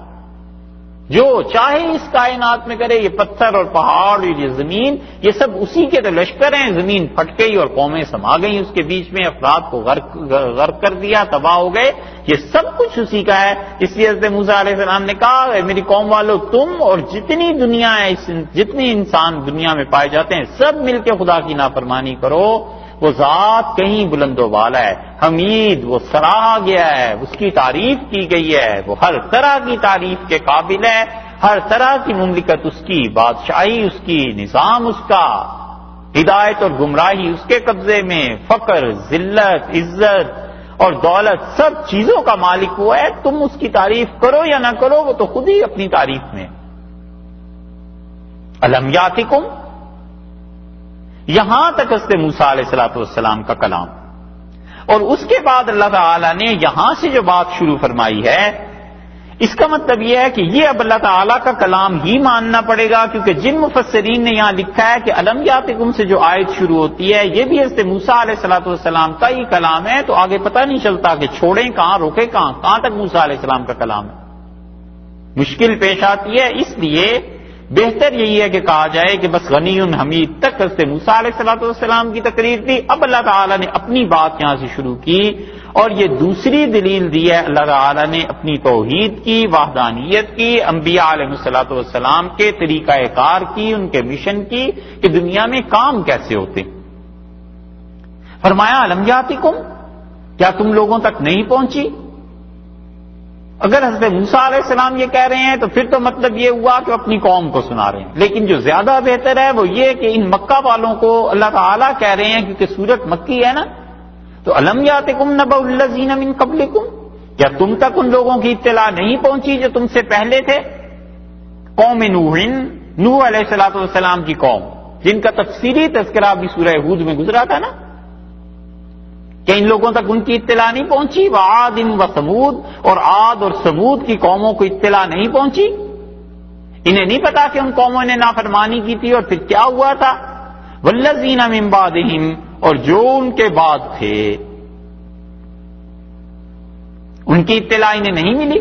جو چاہے اس کائنات میں کرے، یہ پتھر اور پہاڑ اور یہ زمین، یہ سب اسی کے تو لشکر ہیں. زمین پھٹ گئی اور قومیں سما گئیں اس کے بیچ میں، افراد کو غرق کر دیا، تباہ ہو گئے. یہ سب کچھ اسی کا ہے. اس لیے حضرت موسیٰ علیہ السلام نے کہا اے میری قوم والو، تم اور جتنی دنیا ہے، جتنے انسان دنیا میں پائے جاتے ہیں، سب مل کے خدا کی نافرمانی کرو. وہ ذات کہیں بلند و بالا ہے، حمید، وہ سراہا گیا ہے، اس کی تعریف کی گئی ہے، وہ ہر طرح کی تعریف کے قابل ہے. ہر طرح کی مملکت اس کی، بادشاہی اس کی، نظام اس کا، ہدایت اور گمراہی اس کے قبضے میں، فقر، ذلت، عزت اور دولت، سب چیزوں کا مالک وہ ہے. تم اس کی تعریف کرو یا نہ کرو، وہ تو خود ہی اپنی تعریف میں. الم یاتکم، یہاں تک حضرت موسیٰ علیہ السلام کا کلام. اور اس کے بعد اللہ تعالیٰ نے یہاں سے جو بات شروع فرمائی ہے، اس کا مطلب یہ ہے کہ یہ اب اللہ تعالیٰ کا کلام ہی ماننا پڑے گا، کیونکہ جن مفسرین نے یہاں لکھا ہے کہ الم یاتکم سے جو آیت شروع ہوتی ہے یہ بھی حضرت موسیٰ علیہ السلام کا ہی کلام ہے، تو آگے پتہ نہیں چلتا کہ چھوڑیں کہاں، روکے کہاں تک موسیٰ علیہ السلام کا کلام ہے. مشکل پیش آتی ہے. اس لیے بہتر یہی ہے کہ کہا جائے کہ بس غنی حمید تک حضرت موسیٰ علیہ السلام کی تقریر تھی. اب اللہ تعالیٰ نے اپنی بات یہاں سے شروع کی، اور یہ دوسری دلیل دی ہے اللہ تعالیٰ نے اپنی توحید کی، وحدانیت کی، انبیاء علیہ السلام کے طریقہ کار کی، ان کے مشن کی کہ دنیا میں کام کیسے ہوتے. فرمایا الم یاتکم، کیا تم لوگوں تک نہیں پہنچی؟ اگر حضرت موسیٰ علیہ السلام یہ کہہ رہے ہیں تو پھر تو مطلب یہ ہوا کہ اپنی قوم کو سنا رہے ہیں. لیکن جو زیادہ بہتر ہے وہ یہ کہ ان مکہ والوں کو اللہ تعالیٰ کہہ رہے ہیں، کیونکہ سورت مکی ہے نا، تو الم یاتکم نبأ الذین من قبلکم، کیا تم تک ان لوگوں کی اطلاع نہیں پہنچی جو تم سے پہلے تھے؟ قوم نوح علیہ السلام کی قوم، جن کا تفصیلی تذکرہ بھی سورہ ہود میں گزرا تھا نا، کہ ان لوگوں تک ان کی اطلاع نہیں پہنچی. وعاد و ثمود، اور عاد اور ثمود کی قوموں کو اطلاع نہیں پہنچی. انہیں نہیں پتا کہ ان قوموں نے نافرمانی کی تھی اور پھر کیا ہوا تھا. والذین من بعدہم، اور جو ان کے بعد تھے ان کی اطلاع انہیں نہیں ملی.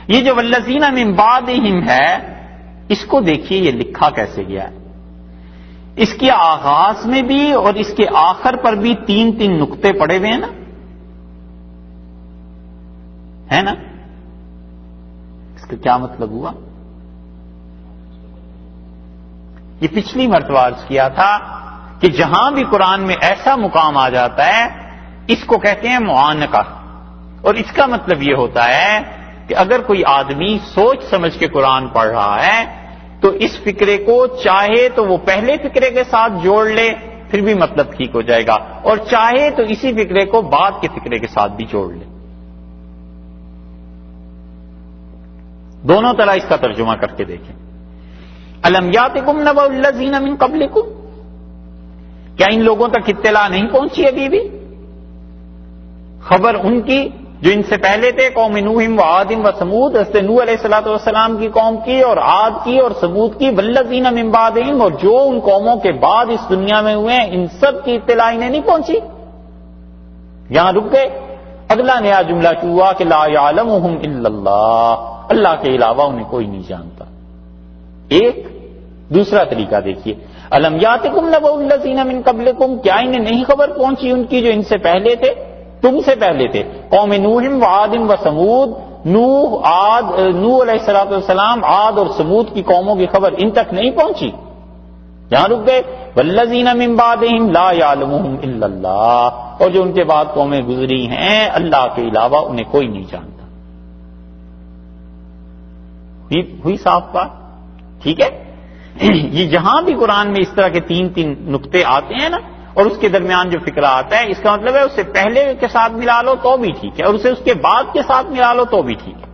یہ جو والذین من بعدہم ہے، اس کو دیکھیے یہ لکھا کیسے گیا ہے. اس کے آغاز میں بھی اور اس کے آخر پر بھی 3 نقطے پڑے ہوئے ہیں نا، ہے نا؟ اس کا کیا مطلب ہوا؟ یہ پچھلی مرتبہ عرض کیا تھا کہ جہاں بھی قرآن میں ایسا مقام آ جاتا ہے اس کو کہتے ہیں معانقہ. اور اس کا مطلب یہ ہوتا ہے کہ اگر کوئی آدمی سوچ سمجھ کے قرآن پڑھ رہا ہے تو اس فکرے کو چاہے تو وہ پہلے فکرے کے ساتھ جوڑ لے پھر بھی مطلب ٹھیک ہو جائے گا، اور چاہے تو اسی فکرے کو بعد کے فکرے کے ساتھ بھی جوڑ لے. دونوں طرح اس کا ترجمہ کر کے دیکھیں. الم یاتکم نبأ الذین من قبلکم، کیا ان لوگوں تک اطلاع نہیں پہنچی ابھی بھی؟ خبر ان کی جو ان سے پہلے تھے، قوم نوح و عاد و ثمود، حضرت نوح علیہ السلام کی قوم کی اور عاد کی اور ثمود کی. والذین من بعدہم، اور جو ان قوموں کے بعد اس دنیا میں ہوئے ہیں، ان سب کی اطلاع انہیں نہیں پہنچی. یہاں رک گئے. اگلا نیا جملہ ہوا کہ لا یعلمہم الا اللہ، اللہ کے علاوہ انہیں کوئی نہیں جانتا. ایک دوسرا طریقہ دیکھیے، الم یاتکم نبأ الذین من قبلکم، کیا انہیں نہیں خبر پہنچی ان کی جو ان سے پہلے تھے، تم سے پہلے تھے؟ قوم نوح و عاد و ثمود، نوح علیہ السلام، عاد اور ثمود کی قوموں کی خبر ان تک نہیں پہنچی. یہاں رک گئے. والذین من بعدہم لا یعلمہم الا اللہ، اور جو ان کے بعد قومیں گزری ہیں اللہ کے علاوہ انہیں کوئی نہیں جانتا۔ ہوئی صاف بات؟ ٹھیک ہے، یہ جہاں بھی قرآن میں اس طرح کے تین نقطے آتے ہیں نا، اور اس کے درمیان جو فکرہ آتا ہے، اس کا مطلب ہے اسے پہلے کے ساتھ ملا لو تو بھی ٹھیک ہے، اور اسے اس کے بعد کے ساتھ ملا لو تو بھی ٹھیک ہے۔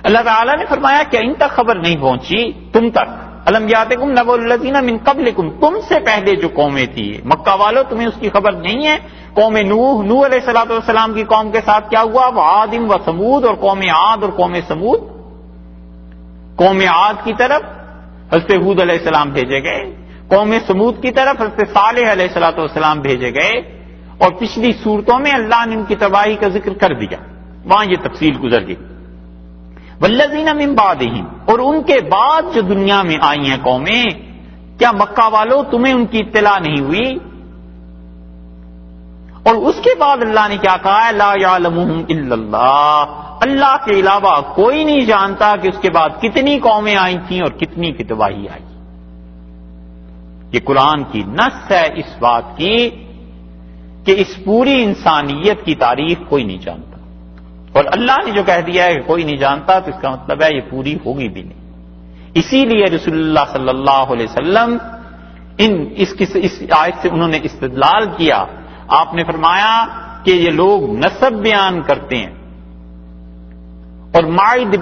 اللہ تعالیٰ نے فرمایا کہ ان تک خبر نہیں پہنچی تم تک، الم یاتکم نبأ الذین من قبلکم، تم سے پہلے جو قومیں تھی مکہ والوں، تمہیں اس کی خبر نہیں ہے؟ قوم نوح علیہ السلام کی قوم کے ساتھ کیا ہوا؟ وعاد و ثمود، اور قوم عاد اور قوم ثمود۔ قوم عاد کی طرف حضرت ہود علیہ السلام بھیجے گئے، قوم ثمود کی طرف حضرت صالح علیہ السلام بھیجے گئے، اور پچھلی صورتوں میں اللہ نے ان کی تباہی کا ذکر کر دیا، وہاں یہ تفصیل گزر گئی۔ والذین من بعدہم، اور ان کے بعد جو دنیا میں آئی ہیں قومیں، کیا مکہ والوں تمہیں ان کی اطلاع نہیں ہوئی؟ اور اس کے بعد اللہ نے کیا کہا ہے؟ لا یعلمہم الا اللہ، اللہ کے علاوہ کوئی نہیں جانتا کہ اس کے بعد کتنی قومیں آئی تھیں اور کتنی کی تباہی آئی۔ یہ قرآن کی نص ہے اس بات کی کہ اس پوری انسانیت کی تاریخ کوئی نہیں جانتا، اور اللہ نے جو کہہ دیا ہے کہ کوئی نہیں جانتا تو اس کا مطلب ہے یہ پوری ہوگی بھی نہیں۔ اسی لیے رسول اللہ صلی اللہ علیہ وسلم اس آیت سے انہوں نے استدلال کیا۔ آپ نے فرمایا کہ یہ لوگ نسب بیان کرتے ہیں اور معید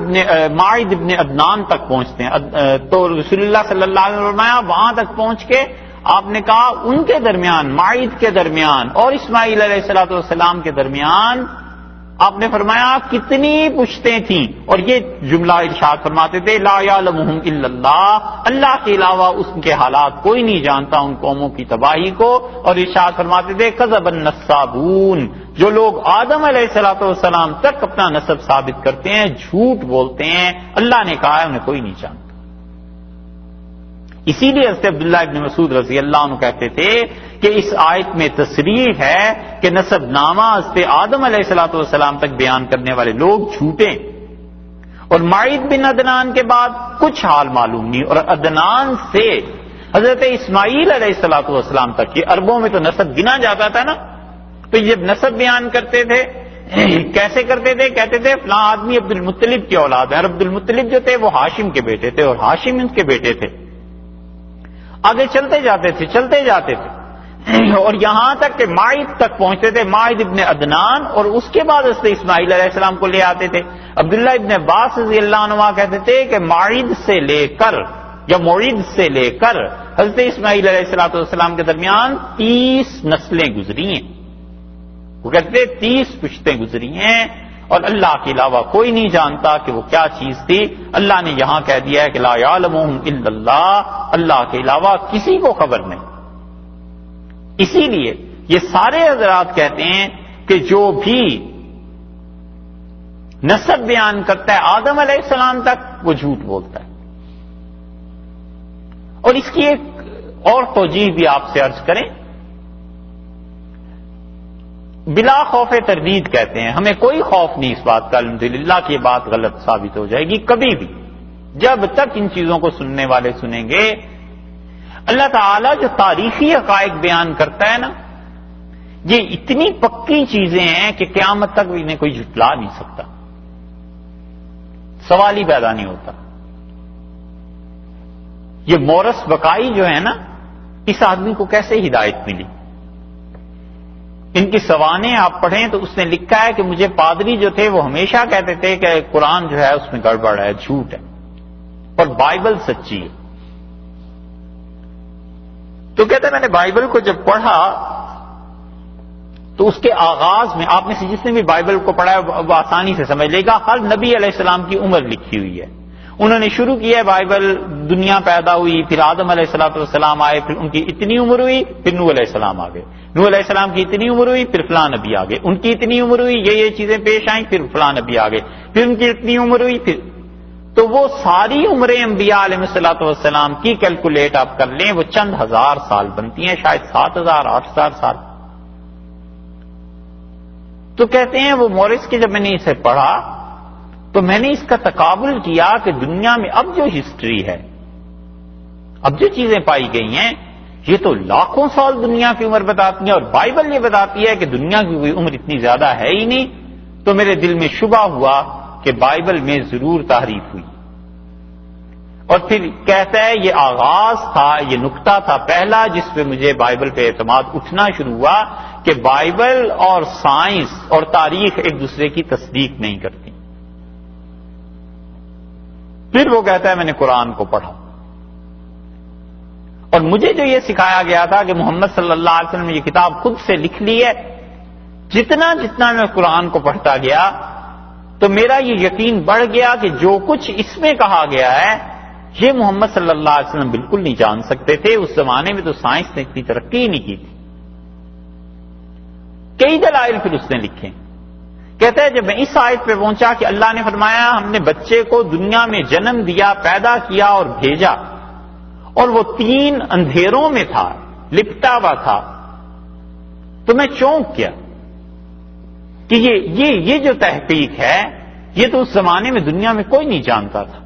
ابن عدنان تک پہنچتے ہیں، تو رسول اللہ صلی اللہ علیہ وسلم نے فرمایا وہاں تک پہنچ کے آپ نے کہا ان کے درمیان، معید کے درمیان اور اسماعیل علیہ السلام کے درمیان آپ نے فرمایا کتنی پشتیں تھیں، اور یہ جملہ ارشاد فرماتے تھے لا یعلمہم الا اللہ، اللہ کے علاوہ اس کے حالات کوئی نہیں جانتا ان قوموں کی تباہی کو، اور ارشاد فرماتے تھے کذب النصابون، جو لوگ آدم علیہ السلام تک اپنا نسب ثابت کرتے ہیں جھوٹ بولتے ہیں، اللہ نے کہا ہے انہیں کوئی نہیں جانتا۔ اسی لیے حضرت عبداللہ ابن مسعود رضی اللہ عنہ کہتے تھے کہ اس آیت میں تصریح ہے کہ نسب نامہ حضرت آدم علیہ السلام تک بیان کرنے والے لوگ جھوٹے، اور معید بن عدنان کے بعد کچھ حال معلوم نہیں، اور عدنان سے حضرت اسماعیل علیہ السلام تک، یہ عربوں میں تو نسب گنا جاتا تھا نا، تو جب نسب بیان کرتے تھے کیسے کرتے تھے؟ کہتے تھے فلاں آدمی عبد المطلب کی اولاد ہے، اور عبد المطلب جو تھے وہ ہاشم کے بیٹے تھے، اور ہاشم ان کے بیٹے تھے، آگے چلتے جاتے تھے اور یہاں تک کہ معید تک پہنچتے تھے، معید ابن عدنان، اور اس کے بعد حضرت اسماعیل علیہ السلام کو لے آتے تھے۔ عبداللہ ابن عباس رضی اللہ عنہ کہتے تھے کہ معید سے لے کر یا معید سے لے کر حضرت اسماعیل علیہ السلام کے درمیان 30 نسلیں گزری ہیں، وہ کہتے تھے 30 پشتیں گزری ہیں، اور اللہ کے علاوہ کوئی نہیں جانتا کہ وہ کیا چیز تھی۔ اللہ نے یہاں کہہ دیا ہے کہ لا یعلمہم الا اللہ، اللہ کے علاوہ کسی کو خبر نہیں۔ اسی لیے یہ سارے حضرات کہتے ہیں کہ جو بھی نسب بیان کرتا ہے آدم علیہ السلام تک وہ جھوٹ بولتا ہے۔ اور اس کی ایک اور توجیہ بھی آپ سے عرض کریں، بلا خوف تردید کہتے ہیں، ہمیں کوئی خوف نہیں اس بات کا الحمدللہ کہ یہ بات غلط ثابت ہو جائے گی کبھی بھی، جب تک ان چیزوں کو سننے والے سنیں گے۔ اللہ تعالیٰ جو تاریخی حقائق بیان کرتا ہے نا، یہ اتنی پکی چیزیں ہیں کہ قیامت تک انہیں کوئی جھٹلا نہیں سکتا، سوال ہی پیدا نہیں ہوتا۔ یہ مورث بقائی جو ہے نا، اس آدمی کو کیسے ہدایت ملی؟ ان کی سوانح آپ پڑھیں تو اس نے لکھا ہے کہ مجھے پادری جو تھے وہ ہمیشہ کہتے تھے کہ قرآن جو ہے اس میں گڑبڑ ہے، جھوٹ ہے، اور بائبل سچی ہے۔ تو کہتے ہیں میں نے بائبل کو جب پڑھا تو اس کے آغاز میں، آپ میں سے جس نے بھی بائبل کو پڑھا ہے وہ آسانی سے سمجھ لے گا، ہر نبی علیہ السلام کی عمر لکھی ہوئی ہے۔ انہوں نے شروع کیا ہے بائبل، دنیا پیدا ہوئی، پھر آدم علیہ السلام آئے، پھر ان کی اتنی عمر ہوئی، پھر نوح علیہ السلام آ گئے، نوح علیہ السلام کی اتنی عمر ہوئی، پھر فلاں نبی آ گئے، ان کی اتنی عمر ہوئی، یہ چیزیں پیش آئیں، پھر فلاں نبی آ گئے، پھر ان کی اتنی عمر ہوئی، پھر تو وہ ساری عمریں انبیاء علیہ السلام کی کیلکولیٹ آپ کر لیں، وہ چند ہزار سال بنتی ہیں، شاید 7,000 8,000 سال۔ تو کہتے ہیں وہ مورث کے جب میں نے اسے پڑھا تو میں نے اس کا تقابل کیا کہ دنیا میں اب جو ہسٹری ہے، اب جو چیزیں پائی گئی ہیں، یہ تو لاکھوں سال دنیا کی عمر بتاتی ہے اور بائبل یہ بتاتی ہے کہ دنیا کی کوئی عمر اتنی زیادہ ہے ہی نہیں. تو میرے دل میں شبہ ہوا کہ بائبل میں ضرور تحریف ہوئی. اور پھر کہتا ہے یہ آغاز تھا، یہ نقطہ تھا پہلا جس پہ مجھے بائبل پہ اعتماد اٹھنا شروع ہوا کہ بائبل اور سائنس اور تاریخ ایک دوسرے کی تصدیق نہیں کرتی. پھر وہ کہتا ہے میں نے قرآن کو پڑھا اور مجھے جو یہ سکھایا گیا تھا کہ محمد صلی اللہ علیہ وسلم نے یہ کتاب خود سے لکھ لی ہے، جتنا جتنا میں قرآن کو پڑھتا گیا تو میرا یہ یقین بڑھ گیا کہ جو کچھ اس میں کہا گیا ہے یہ محمد صلی اللہ علیہ وسلم بالکل نہیں جان سکتے تھے. اس زمانے میں تو سائنس نے اتنی ترقی ہی نہیں کی تھی. کئی دلائل پھر اس نے لکھے. کہتا ہے جب میں اس آیت پہ پہنچا کہ اللہ نے فرمایا ہم نے بچے کو دنیا میں جنم دیا، پیدا کیا اور بھیجا، اور وہ 3 اندھیروں میں تھا، لپٹا ہوا تھا، تو میں چونک گیا کہ یہ جو تحقیق ہے یہ تو اس زمانے میں دنیا میں کوئی نہیں جانتا تھا.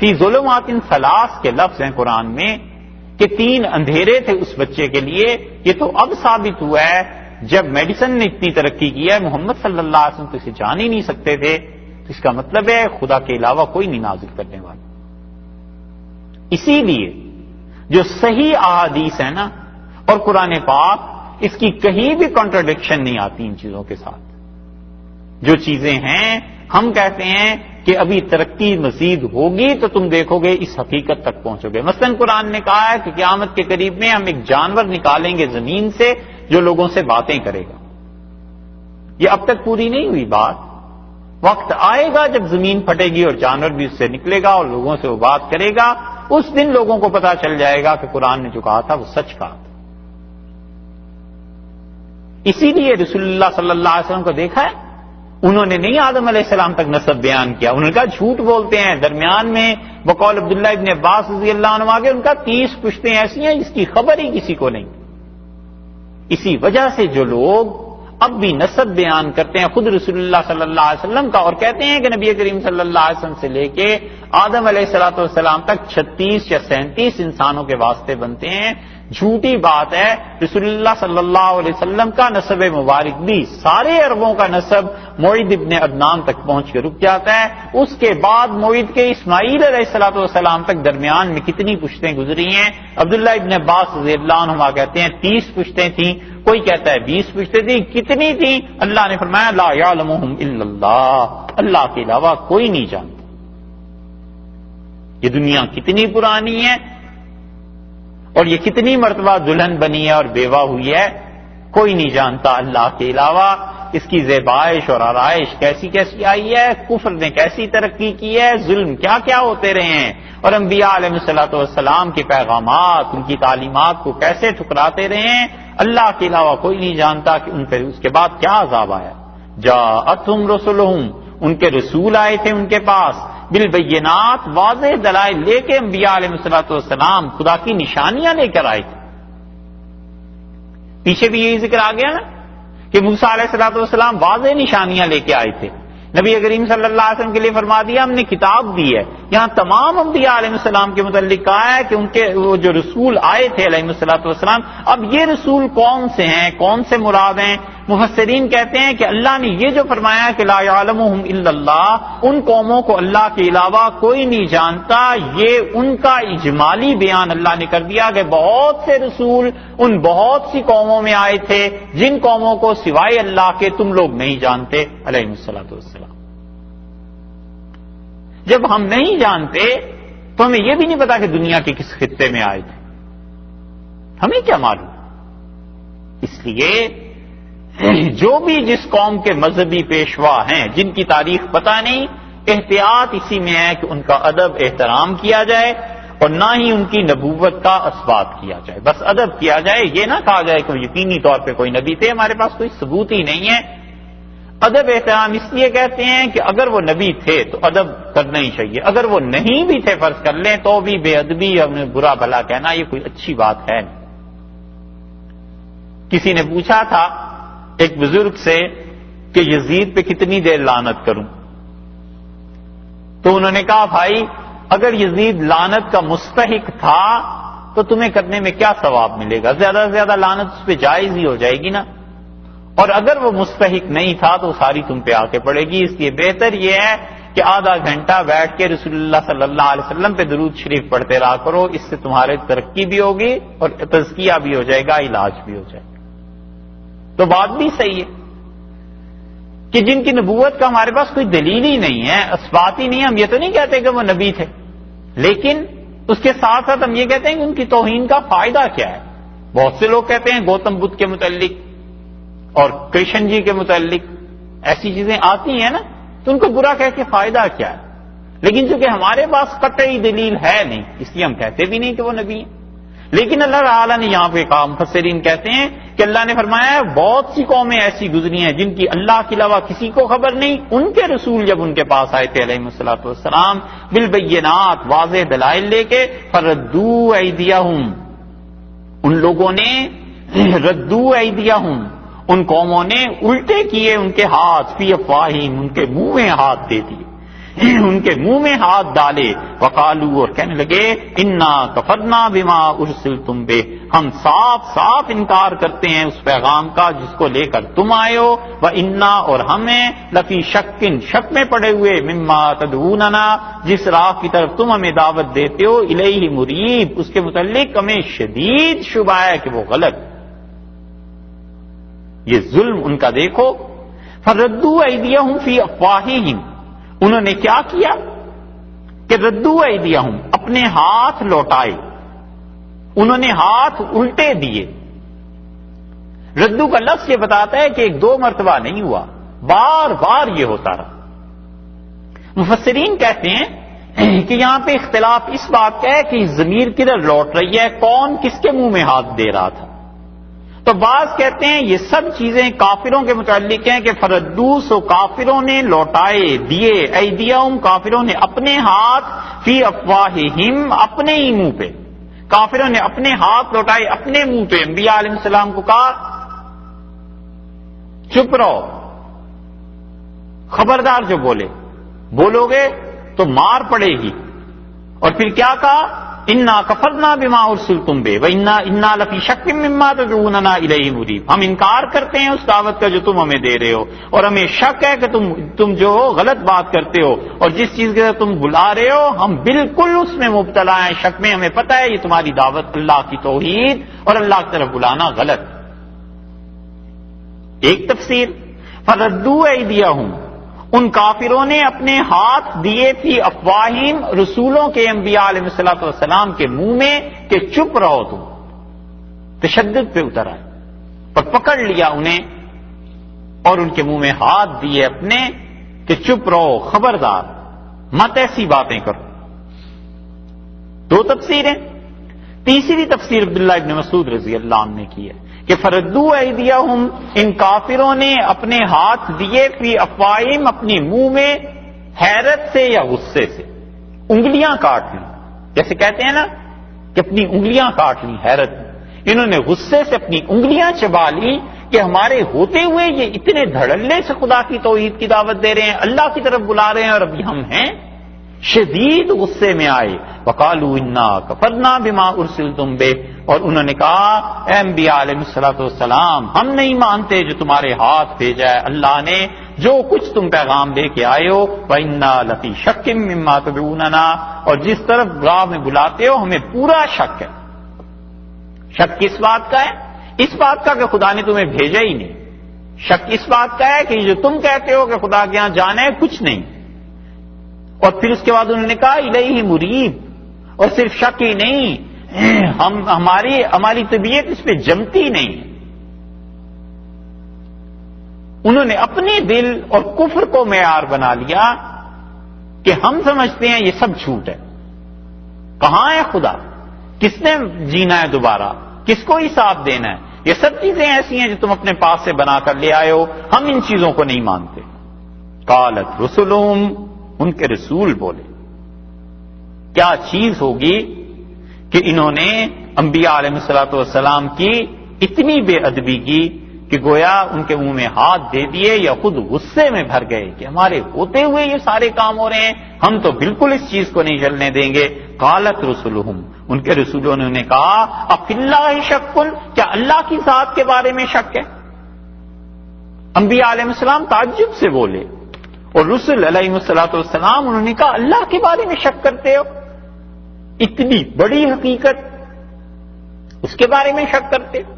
فی ظلمات ثلاث کے لفظ ہیں قرآن میں کہ 3 اندھیرے تھے اس بچے کے لیے. یہ تو اب ثابت ہوا ہے جب میڈیسن نے اتنی ترقی کی ہے. محمد صلی اللہ علیہ وسلم تو اسے جان ہی نہیں سکتے تھے. تو اس کا مطلب ہے خدا کے علاوہ کوئی نہیں نازل کرنے والا. اسی لیے جو صحیح احادیث ہے نا اور قرآن پاک، اس کی کہیں بھی کنٹراڈکشن نہیں آتی ان چیزوں کے ساتھ. جو چیزیں ہیں ہم کہتے ہیں کہ ابھی ترقی مزید ہوگی تو تم دیکھو گے اس حقیقت تک پہنچو گے. مثلا قرآن نے کہا ہے کہ قیامت کے قریب میں ہم ایک جانور نکالیں گے زمین سے جو لوگوں سے باتیں کرے گا. یہ اب تک پوری نہیں ہوئی بات. وقت آئے گا جب زمین پھٹے گی اور جانور بھی اس سے نکلے گا اور لوگوں سے وہ بات کرے گا. اس دن لوگوں کو پتا چل جائے گا کہ قرآن نے جو کہا تھا وہ سچ کہا تھا. اسی لیے رسول اللہ صلی اللہ علیہ وسلم کو دیکھا ہے، انہوں نے نہیں آدم علیہ السلام تک نسب بیان کیا. انہوں نے کہا جھوٹ بولتے ہیں. درمیان میں بقول عبداللہ ابن عباس رضی اللہ عنہ آگے ان کا 30 پشتیں ایسی ہیں جس کی خبر ہی کسی کو نہیں. اسی وجہ سے جو لوگ اب بھی نسب بیان کرتے ہیں خود رسول اللہ صلی اللہ علیہ وسلم کا اور کہتے ہیں کہ نبی کریم صلی اللہ علیہ وسلم سے لے کے آدم علیہ الصلوۃ والسلام تک 36 یا 37 انسانوں کے واسطے بنتے ہیں، جھوٹی بات ہے. رسول اللہ صلی اللہ علیہ وسلم کا نسب مبارک بھی سارے عربوں کا نسب موعد ابن عدنان تک پہنچ کے رک جاتا ہے. اس کے بعد موعد کے اسماعیل علیہ الصلوۃ والسلام تک درمیان میں کتنی پشتیں گزری ہیں. عبداللہ ابن عباس رضی اللہ عنہما کہتے ہیں 30 پشتیں تھیں، کوئی کہتا ہے 20 پشتیں تھیں. کتنی تھیں؟ اللہ نے فرمایا لا یعلمہم الا اللہ، اللہ کے علاوہ کوئی نہیں جانتا. یہ دنیا کتنی پرانی ہے اور یہ کتنی مرتبہ دلہن بنی ہے اور بیوہ ہوئی ہے، کوئی نہیں جانتا اللہ کے علاوہ. اس کی زیبائش اور آرائش کیسی کیسی آئی ہے، کفر نے کیسی ترقی کی ہے، ظلم کیا کیا ہوتے رہے ہیں، اور انبیاء علیہ الصلوۃ والسلام کے پیغامات، ان کی تعلیمات کو کیسے ٹھکراتے رہے ہیں. اللہ کے علاوہ کوئی نہیں جانتا کہ ان پر اس کے بعد کیا عذاب آیا. جاءتہم رسلہم، ان کے رسول آئے تھے ان کے پاس، بالبینات، واضح دلائل لے کے. انبیاء علیہ الصلوۃ والسلام خدا کی نشانیاں لے کر آئے تھے. پیچھے بھی یہی ذکر آ گیا نا کہ موسیٰ علیہ الصلوۃ والسلام واضح نشانیاں لے کے آئے تھے. نبی کریم صلی اللہ علیہ وسلم کے لیے فرما دیا ہم نے کتاب دی ہے. یہاں تمام انبیاء علیہ السلام کے متعلق کہا ہے کہ ان کے وہ جو رسول آئے تھے علیہ الصلوۃ والسلام، اب یہ رسول کون سے ہیں، کون سے مراد ہیں؟ مفسرین کہتے ہیں کہ اللہ نے یہ جو فرمایا کہ لا یعلمہم الا اللہ، ان قوموں کو اللہ کے علاوہ کوئی نہیں جانتا، یہ ان کا اجمالی بیان اللہ نے کر دیا کہ بہت سے رسول ان بہت سی قوموں میں آئے تھے جن قوموں کو سوائے اللہ کے تم لوگ نہیں جانتے علیہ الصلوۃ والسلام. جب ہم نہیں جانتے تو ہمیں یہ بھی نہیں پتا کہ دنیا کے کس خطے میں آئے تھے، ہمیں کیا معلوم. اس لیے جو بھی جس قوم کے مذہبی پیشوا ہیں جن کی تاریخ پتہ نہیں، احتیاط اسی میں ہے کہ ان کا ادب احترام کیا جائے اور نہ ہی ان کی نبوت کا اثبات کیا جائے. بس ادب کیا جائے، یہ نہ کہا جائے کہ یقینی طور پہ کوئی نبی تھے، ہمارے پاس کوئی ثبوت ہی نہیں ہے. ادب احترام اس لیے کہتے ہیں کہ اگر وہ نبی تھے تو ادب کرنا ہی چاہیے، اگر وہ نہیں بھی تھے فرض کر لیں تو بھی بے ادبی یا انہیں برا بھلا کہنا یہ کوئی اچھی بات ہے نہیں. کسی نے پوچھا تھا ایک بزرگ سے کہ یزید پہ کتنی دیر لعنت کروں، تو انہوں نے کہا بھائی اگر یزید لعنت کا مستحق تھا تو تمہیں کرنے میں کیا ثواب ملے گا؟ زیادہ سے زیادہ لعنت اس پہ جائز ہی ہو جائے گی نا، اور اگر وہ مستحق نہیں تھا تو ساری تم پہ آ کے پڑے گی۔ اس لیے بہتر یہ ہے کہ آدھا گھنٹہ بیٹھ کے رسول اللہ صلی اللہ علیہ وسلم پہ درود شریف پڑھتے رہا کرو، اس سے تمہارے ترقی بھی ہوگی اور تزکیہ بھی ہو جائے گا، علاج بھی ہو جائے گا۔ تو بات بھی صحیح ہے کہ جن کی نبوت کا ہمارے پاس کوئی دلیل ہی نہیں ہے، اثبات ہی نہیں ہے، ہم یہ تو نہیں کہتے کہ وہ نبی تھے، لیکن اس کے ساتھ ساتھ ہم یہ کہتے ہیں کہ ان کی توہین کا فائدہ کیا ہے۔ بہت سے لوگ کہتے ہیں گوتم بدھ کے متعلق اور کرشن جی کے متعلق ایسی چیزیں آتی ہیں نا، تو ان کو برا کہہ کے فائدہ کیا ہے؟ لیکن چونکہ ہمارے پاس قطعی دلیل ہے نہیں، اس لیے ہم کہتے بھی نہیں کہ وہ نبی ہیں۔ لیکن اللہ تعالیٰ نے یہاں پہ کہا، مفسرین کہتے ہیں کہ اللہ نے فرمایا ہے بہت سی قومیں ایسی گزری ہیں جن کی اللہ کے علاوہ کسی کو خبر نہیں، ان کے رسول جب ان کے پاس آئے تھے علیہ الصلوۃ والسلام بالبینات، واضح دلائل لے کے، فردوا ایدیہم، ان لوگوں نے ردوا ایدیہم، ان قوموں نے الٹے کیے ان کے ہاتھ، فی افواہہم، ان کے منہ میں ہاتھ دے دیے، ان کے منہ میں ہاتھ ڈالے، وقالو، اور کہنے لگے، انا کفرنا بما ارسلتم بہ، ہم صاف صاف انکار کرتے ہیں اس پیغام کا جس کو لے کر تم آئے ہو، وانا، اور ہمیں لفی شکن، شک میں پڑے ہوئے، مما تدعوننا، جس راہ کی طرف تم ہمیں دعوت دیتے ہو، الیہ مریب، اس کے متعلق ہمیں شدید شبہ ہے کہ وہ غلط۔ یہ ظلم ان کا دیکھو، فردوا ایدیہم فی افواہہم، انہوں نے کیا کیا کہ ردوا ایدیہم، اپنے ہاتھ لوٹائے، انہوں نے ہاتھ الٹے دیے۔ ردو کا لفظ یہ بتاتا ہے کہ ایک دو مرتبہ نہیں ہوا، بار بار یہ ہوتا رہا۔ مفسرین کہتے ہیں کہ یہاں پہ اختلاف اس بات کا ہے کہ ضمیر کدھر لوٹ رہی ہے، کون کس کے منہ میں ہاتھ دے رہا تھا۔ تو بعض کہتے ہیں یہ سب چیزیں کافروں کے متعلق ہیں کہ فردوس و کافروں نے لوٹائے دیے، ایدیہم، کافروں نے اپنے ہاتھ، فی افواہہم، اپنے ہی منہ پہ، کافروں نے اپنے ہاتھ لوٹائے اپنے منہ پہ۔ انبیاء علیہ السلام کو کہا چپ رہو، خبردار جو بولو گے تو مار پڑے گی، اور پھر کیا کہا، انا کفرنا بما ارسلتم بہ وانا لفی شک مما تدعوننا الیہ مریب، ہم انکار کرتے ہیں اس دعوت کا جو تم ہمیں دے رہے ہو، اور ہمیں شک ہے کہ تم جو غلط بات کرتے ہو اور جس چیز کے تم بلا رہے ہو ہم بالکل اس میں مبتلا ہیں، شک میں، ہمیں پتہ ہے یہ تمہاری دعوت اللہ کی توحید اور اللہ کی طرف بلانا غلط۔ ایک تفسیر، فردوا ایدیہم، ان کافروں نے اپنے ہاتھ دیے تھی افواہیم، رسولوں کے، انبیاء علیہ الصلوۃ والسلام کے منہ میں کہ چپ رہو تم، تشدد پہ اتر آئے اور پکڑ لیا انہیں اور ان کے منہ میں ہاتھ دیے اپنے کہ چپ رہو، خبردار مت ایسی باتیں کرو۔ دو تفسیریں۔ تیسری تفسیر عبداللہ ابن مسعود رضی اللہ عنہ نے کی ہے کہ فردوا ایدیہم، ان کافروں نے اپنے ہاتھ دیے فی افواہہم، اپنے منہ میں، حیرت سے یا غصے سے، انگلیاں کاٹ لی، جیسے کہتے ہیں نا کہ اپنی انگلیاں کاٹ لی حیرت میں، انہوں نے غصے سے اپنی انگلیاں چبا لی کہ ہمارے ہوتے ہوئے یہ اتنے دھڑلے سے خدا کی توحید کی دعوت دے رہے ہیں، اللہ کی طرف بلا رہے ہیں، اور ابھی ہم ہیں۔ شدید غصے میں آئے، وقالوا انا کفرنا بما ارسلتم بہ، اور انہوں نے کہا اے انبیاء علیہ الصلوۃ والسلام، ہم نہیں مانتے جو تمہارے ہاتھ بھیجا ہے اللہ نے، جو کچھ تم پیغام لے کے آئے ہو، وَإِنَّا لَفِي شَكٍّ مِّمَّا تَدْعُونَنَا، اور جس طرف راہ میں بلاتے ہو ہمیں پورا شک ہے۔ شک کس بات کا ہے؟ اس بات کا کہ خدا نے تمہیں بھیجا ہی نہیں۔ شک اس بات کا ہے کہ جو تم کہتے ہو کہ خدا کے یہاں جانا ہے کچھ نہیں، اور پھر اس کے بعد انہوں نے کہا الیہ مریب، اور صرف شک ہی نہیں، ہماری طبیعت اس پہ جمتی نہیں۔ انہوں نے اپنے دل اور کفر کو معیار بنا لیا کہ ہم سمجھتے ہیں یہ سب جھوٹ ہے، کہاں ہے خدا، کس نے جینا ہے دوبارہ، کس کو حساب دینا ہے، یہ سب چیزیں ایسی ہیں جو تم اپنے پاس سے بنا کر لے آئے ہو، ہم ان چیزوں کو نہیں مانتے۔ قالت رسلہم، ان کے رسول بولے، کیا چیز ہوگی کہ انہوں نے انبیاء علیہ الصلوۃ والسلام کی اتنی بے ادبی کی کہ گویا ان کے منہ میں ہاتھ دے دیے یا خود غصے میں بھر گئے کہ ہمارے ہوتے ہوئے یہ سارے کام ہو رہے ہیں، ہم تو بالکل اس چیز کو نہیں چلنے دیں گے۔ قالت رسلہم، ان کے رسولوں نے انہیں کہا افی اللہ شک، کیا اللہ کی ذات کے بارے میں شک ہے؟ انبیاء علیہ السلام تعجب سے بولے، اور رسول علیہ السلام انہوں نے کہا اللہ کے بارے میں شک کرتے ہو؟ اتنی بڑی حقیقت اس کے بارے میں شک کرتے ہو؟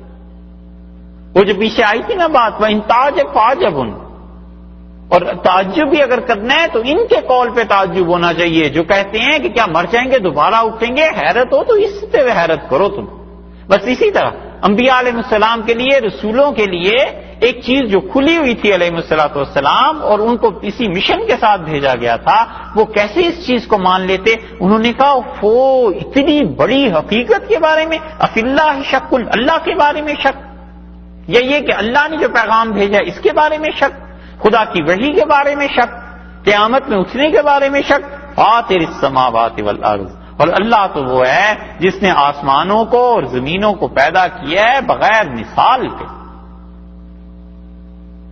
وہ جو پیچھے آئی تھی نا بات، وَإِن تَعْجَبْ فَعَجَبٌ، اور تعجب بھی اگر کرنا ہے تو ان کے قول پہ تعجب ہونا چاہیے جو کہتے ہیں کہ کیا مر جائیں گے دوبارہ اٹھیں گے، حیرت ہو تو اس سے حیرت کرو تم۔ بس اسی طرح انبیاء علیہ السلام کے لیے، رسولوں کے لیے ایک چیز جو کھلی ہوئی تھی علیہ السلام اور ان کو اسی مشن کے ساتھ بھیجا گیا تھا، وہ کیسے اس چیز کو مان لیتے؟ انہوں نے کہا اتنی بڑی حقیقت کے بارے میں افی اللہ شک، اللہ کے بارے میں شک، یا یہ کہ اللہ نے جو پیغام بھیجا اس کے بارے میں شک، خدا کی وحی کے بارے میں شک، قیامت میں اٹھنے کے بارے میں شک۔ فاطر السماوات والارض، اور اللہ تو وہ ہے جس نے آسمانوں کو اور زمینوں کو پیدا کیا ہے بغیر مثال کے،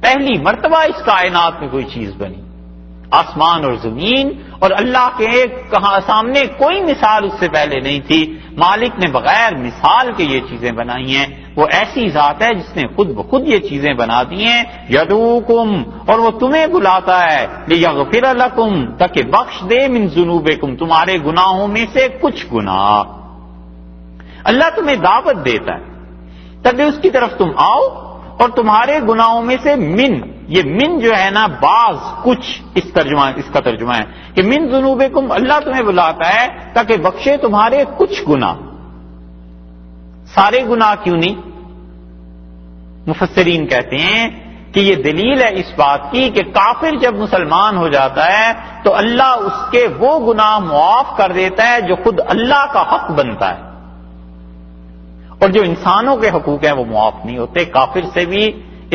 پہلی مرتبہ اس کائنات میں کوئی چیز بنی، آسمان اور زمین، اور اللہ کے سامنے کوئی مثال اس سے پہلے نہیں تھی۔ مالک نے بغیر مثال کے یہ چیزیں بنائی ہیں، وہ ایسی ذات ہے جس نے خود بخود یہ چیزیں بنا دی ہیں۔ یدعوکم، اور وہ تمہیں بلاتا ہے، لیغفر لکم، تاکہ بخش دے، من ذنوبکم، تمہارے گناہوں میں سے کچھ گناہ۔ اللہ تمہیں دعوت دیتا ہے تاکہ اس کی طرف تم آؤ، اور تمہارے گناہوں میں سے یہ من جو ہے نا بعض کچھ، اس کا ترجمہ ہے کہ من ذنوبکم، اللہ تمہیں بلاتا ہے تاکہ بخشے تمہارے کچھ گناہ۔ سارے گناہ کیوں نہیں؟ مفسرین کہتے ہیں کہ یہ دلیل ہے اس بات کی کہ کافر جب مسلمان ہو جاتا ہے تو اللہ اس کے وہ گناہ معاف کر دیتا ہے جو خود اللہ کا حق بنتا ہے، اور جو انسانوں کے حقوق ہیں وہ معاف نہیں ہوتے۔ کافر سے بھی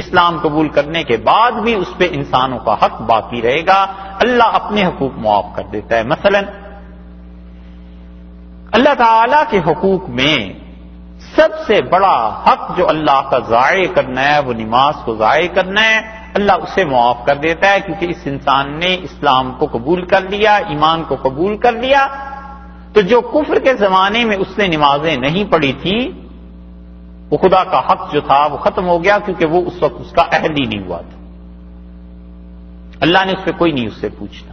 اسلام قبول کرنے کے بعد بھی اس پہ انسانوں کا حق باقی رہے گا، اللہ اپنے حقوق معاف کر دیتا ہے۔ مثلا اللہ تعالی کے حقوق میں سب سے بڑا حق جو اللہ کا ضائع کرنا ہے وہ نماز کو ضائع کرنا ہے، اللہ اسے معاف کر دیتا ہے کیونکہ اس انسان نے اسلام کو قبول کر لیا، ایمان کو قبول کر لیا۔ تو جو کفر کے زمانے میں اس نے نمازیں نہیں پڑھی تھی، وہ خدا کا حق جو تھا وہ ختم ہو گیا کیونکہ وہ اس وقت اس کا اہل ہی نہیں ہوا تھا، اللہ نے اس پہ کوئی نہیں اس سے پوچھنا،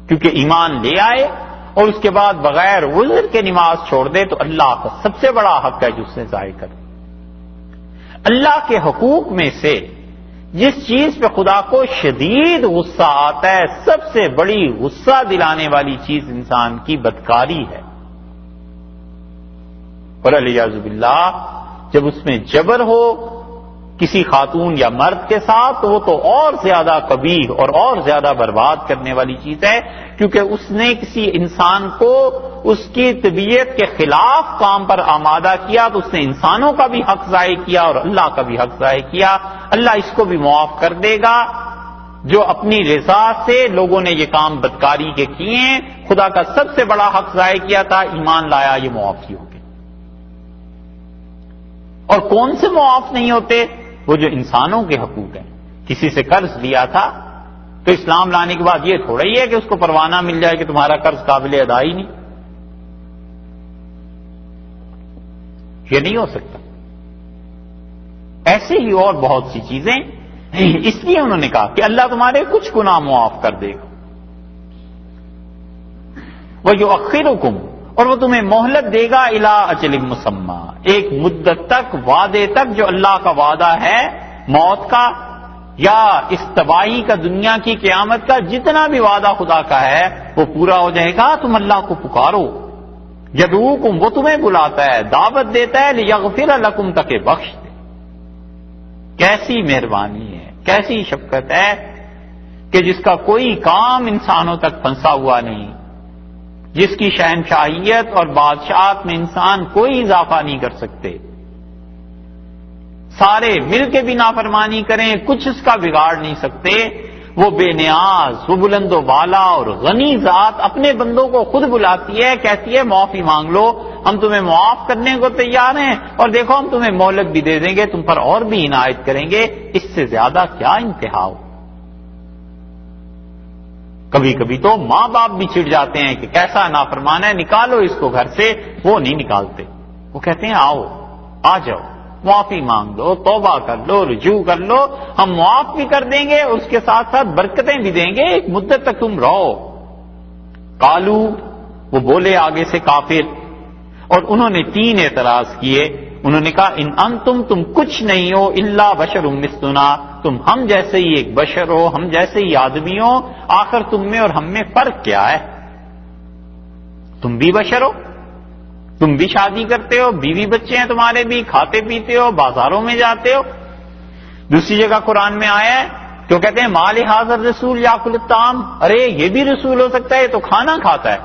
کیونکہ ایمان لے آئے اور اس کے بعد بغیر عذر کے نماز چھوڑ دے تو اللہ کا سب سے بڑا حق ہے جو اس نے ضائع کر دیا۔ اللہ کے حقوق میں سے جس چیز پہ خدا کو شدید غصہ آتا ہے، سب سے بڑی غصہ دلانے والی چیز انسان کی بدکاری ہے، اور علیاذ باللہ جب اس میں جبر ہو کسی خاتون یا مرد کے ساتھ تو وہ تو اور زیادہ کبیر اور زیادہ برباد کرنے والی چیز ہے، کیونکہ اس نے کسی انسان کو اس کی طبیعت کے خلاف کام پر آمادہ کیا تو اس نے انسانوں کا بھی حق ضائع کیا اور اللہ کا بھی حق ضائع کیا۔ اللہ اس کو بھی معاف کر دے گا جو اپنی رضا سے لوگوں نے یہ کام بدکاری کے کیے ہیں، خدا کا سب سے بڑا حق ضائع کیا تھا، ایمان لایا، یہ معاف ہی ہو گئے۔ اور کون سے معاف نہیں ہوتے؟ وہ جو انسانوں کے حقوق ہیں۔ کسی سے قرض لیا تھا تو اسلام لانے کے بعد یہ تھوڑا ہی ہے کہ اس کو پروانہ مل جائے کہ تمہارا قرض قابل ادا ہی نہیں، یہ نہیں ہو سکتا۔ ایسے ہی اور بہت سی چیزیں، اس لیے انہوں نے کہا کہ اللہ تمہارے کچھ گناہ معاف کر دے گا۔ وَيُؤَخِّرُكُمْ، اور وہ تمہیں مہلت دے گا الی اجل مسمى، ایک مدت تک، وعدے تک جو اللہ کا وعدہ ہے موت کا یا اس تباہی کا، دنیا کی قیامت کا، جتنا بھی وعدہ خدا کا ہے وہ پورا ہو جائے گا، تم اللہ کو پکارو۔ یدعوکم، وہ تمہیں بلاتا ہے، دعوت دیتا ہے، لیغفر لکم، تاکہ بخش دے۔ کیسی مہربانی ہے، کیسی شفقت ہے کہ جس کا کوئی کام انسانوں تک پھنسا ہوا نہیں، جس کی شہنشاہیت اور بادشاہت میں انسان کوئی اضافہ نہیں کر سکتے، سارے مل کے بھی نافرمانی کریں کچھ اس کا بگاڑ نہیں سکتے، وہ بے نیاز، وہ بلند و بالا اور غنی ذات اپنے بندوں کو خود بلاتی ہے، کہتی ہے معافی مانگ لو، ہم تمہیں معاف کرنے کو تیار ہیں، اور دیکھو ہم تمہیں مہلت بھی دے دیں گے، تم پر اور بھی عنایت کریں گے، اس سے زیادہ کیا انتہا ہو۔ کبھی کبھی تو ماں باپ بھی چڑ جاتے ہیں کہ کیسا نافرمان ہے، نکالو اس کو گھر سے، وہ نہیں نکالتے، وہ کہتے ہیں آؤ، آ جاؤ، معافی مانگ لو، توبہ کر لو، رجوع کر لو، ہم معاف بھی کر دیں گے، اس کے ساتھ ساتھ برکتیں بھی دیں گے، ایک مدت تک تم رہو۔ قالو، وہ بولے آگے سے کافر، اور انہوں نے 3 اعتراض کیے۔ انہوں نے کہا ان انتم، تم کچھ نہیں ہو، الا بشر مثلنا، تم ہم جیسے ہی ایک بشر ہو، ہم جیسے ہی آدمی ہو، آخر تم میں اور ہم میں فرق کیا ہے؟ تم بھی بشر ہو، تم بھی شادی کرتے ہو، بیوی بچے ہیں تمہارے بھی، کھاتے پیتے ہو، بازاروں میں جاتے ہو۔ دوسری جگہ قرآن میں آیا ہے کہ وہ کہتے ہیں ما لہذا الرسول یاکل الطعام، ارے یہ بھی رسول ہو سکتا ہے، یہ تو کھانا کھاتا ہے۔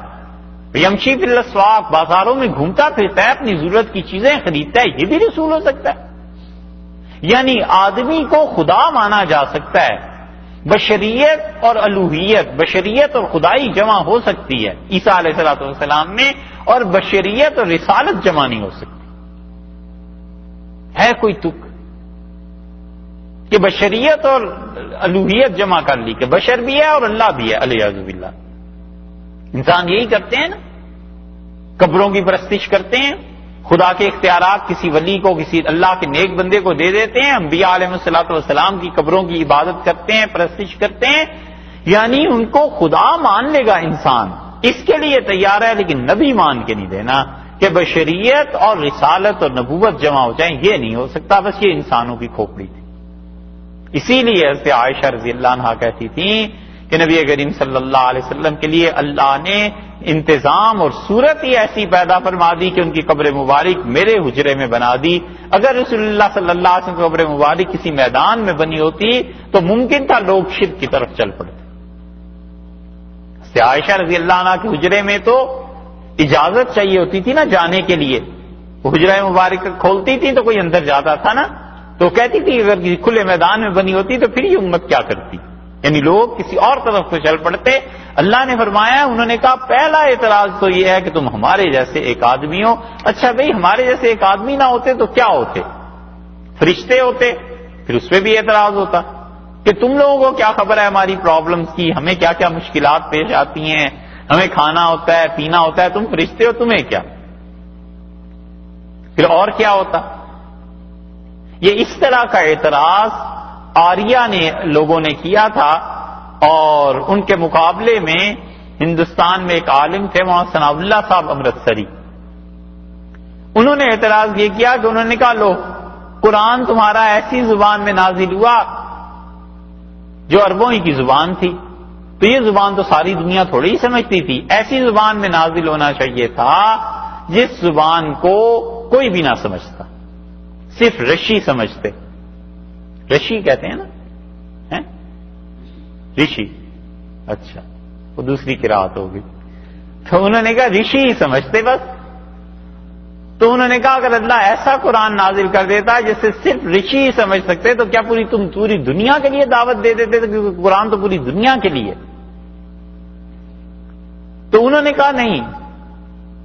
یمشی فی الاسواق، بازاروں میں گھومتا پھرتا ہے، اپنی ضرورت کی چیزیں خریدتا ہے، یہ بھی رسول ہو سکتا ہے۔ یعنی آدمی کو خدا مانا جا سکتا ہے، بشریت اور الوہیت، بشریت اور خدائی جمع ہو سکتی ہے عیسیٰ علیہ السلام میں، اور بشریت اور رسالت جمع نہیں ہو سکتی۔ ہے کوئی تک کہ بشریت اور الوہیت جمع کر لی کہ بشر بھی ہے اور اللہ بھی ہے؟ الیاذ باللہ۔ انسان یہی کرتے ہیں نا، قبروں کی پرستش کرتے ہیں، خدا کے اختیارات کسی ولی کو، کسی اللہ کے نیک بندے کو دے دیتے ہیں، انبیاء علیہ الصلوۃ والسلام کی قبروں کی عبادت کرتے ہیں، پرستش کرتے ہیں، یعنی ان کو خدا مان لے گا انسان، اس کے لیے تیار ہے، لیکن نبی مان کے نہیں دینا کہ بشریت اور رسالت اور نبوت جمع ہو جائیں، یہ نہیں ہو سکتا، بس یہ انسانوں کی کھوپڑی تھی۔ اسی لیے حضرت عائشہ رضی اللہ عنہا کہتی تھیں کہ نبی کریم صلی اللہ علیہ وسلم کے لیے اللہ نے انتظام اور صورت ہی ایسی پیدا فرما دی کہ ان کی قبر مبارک میرے حجرے میں بنا دی۔ اگر رسول اللہ صلی اللہ علیہ وسلم کی قبر مبارک کسی میدان میں بنی ہوتی تو ممکن تھا لوگ شرک کی طرف چل پڑتے۔ عائشہ رضی اللہ عنہ کے حجرے میں تو اجازت چاہیے ہوتی تھی نا جانے کے لیے، وہ حجرہ مبارک کھولتی تھی تو کوئی اندر جاتا تھا نا، تو کہتی تھی اگر کسی کھلے میدان میں بنی ہوتی تو پھر یہ امت کیا کرتی، یعنی لوگ کسی اور طرف کو چل پڑتے۔ اللہ نے فرمایا، انہوں نے کہا پہلا اعتراض تو یہ ہے کہ تم ہمارے جیسے ایک آدمی ہو۔ اچھا بھئی ہمارے جیسے ایک آدمی نہ ہوتے تو کیا ہوتے؟ فرشتے ہوتے، پھر اس پہ بھی اعتراض ہوتا کہ تم لوگوں کو کیا خبر ہے ہماری پرابلمز کی، ہمیں کیا کیا مشکلات پیش آتی ہیں، ہمیں کھانا ہوتا ہے، پینا ہوتا ہے، تم فرشتے ہو، تمہیں کیا؟ پھر اور کیا ہوتا؟ یہ اس طرح کا اعتراض آریہ نے لوگوں نے کیا تھا، اور ان کے مقابلے میں ہندوستان میں ایک عالم تھے وہاں ثناء اللہ صاحب امرتسری، انہوں نے اعتراض یہ کیا کہ انہوں نے کہا لو قرآن تمہارا ایسی زبان میں نازل ہوا جو عربوں ہی کی زبان تھی، تو یہ زبان تو ساری دنیا تھوڑی ہی سمجھتی تھی، ایسی زبان میں نازل ہونا چاہیے تھا جس زبان کو کوئی بھی نہ سمجھتا، صرف رشی سمجھتے، رشی کہتے ہیں نا، رشی، اچھا وہ دوسری قرات ہوگی، تو انہوں نے کہا رشی ہی سمجھتے بس۔ تو انہوں نے کہا اگر اللہ ایسا قرآن نازل کر دیتا جس سے صرف رشی ہی سمجھ سکتے تو کیا تم پوری دنیا کے لیے دعوت دے دیتے؟ کیونکہ قرآن تو پوری دنیا کے لیے۔ تو انہوں نے کہا نہیں،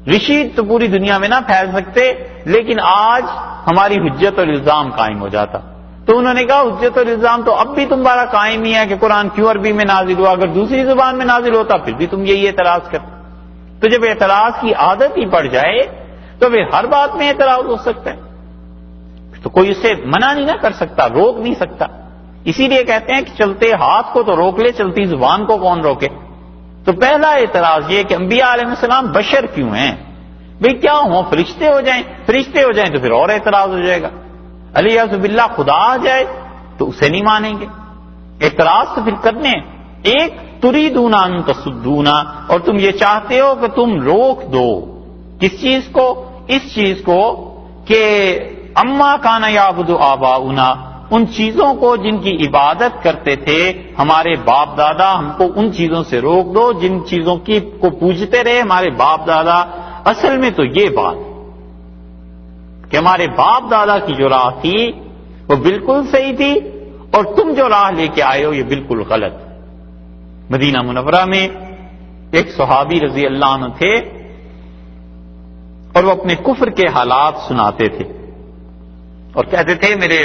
رشی تو پوری دنیا میں نہ پھیل سکتے، لیکن آج ہماری حجت اور الزام قائم ہو جاتا۔ تو انہوں نے کہا حجت اور الزام تو اب بھی تمہارا قائم ہی ہے کہ قرآن کیوں عربی میں نازل ہوا، اگر دوسری زبان میں نازل ہوتا پھر بھی تم یہی اعتراض کرتے۔ تو جب اعتراض کی عادت ہی پڑ جائے تو پھر ہر بات میں اعتراض ہو سکتا ہے، تو کوئی اسے منع نہیں نہ کر سکتا، روک نہیں سکتا۔ اسی لیے کہتے ہیں کہ چلتے ہاتھ کو تو روک لے، چلتی زبان کو کون روکے؟ تو پہلا اعتراض یہ کہ انبیاء علیہ السلام بشر کیوں ہیں؟ بھئی کیا ہوں، فرشتے ہو جائیں، فرشتے ہو جائیں تو پھر اور اعتراض ہو جائے گا، الیاذ باللہ خدا آ جائے تو اسے نہیں مانیں گے۔ اعتراض تو پھر کرنے، ایک تریدون ان تصدونا، اور تم یہ چاہتے ہو کہ تم روک دو کس چیز کو؟ اس چیز کو کہ اما کان یعبد آباؤنا، ان چیزوں کو جن کی عبادت کرتے تھے ہمارے باپ دادا، ہم کو ان چیزوں سے روک دو جن چیزوں کی کو پوجتے رہے ہمارے باپ دادا۔ اصل میں تو یہ بات کہ ہمارے باپ دادا کی جو راہ تھی وہ بالکل صحیح تھی، اور تم جو راہ لے کے آئے ہو یہ بالکل غلط ہے۔ مدینہ منورہ میں ایک صحابی رضی اللہ عنہ تھے اور وہ اپنے کفر کے حالات سناتے تھے اور کہتے تھے میرے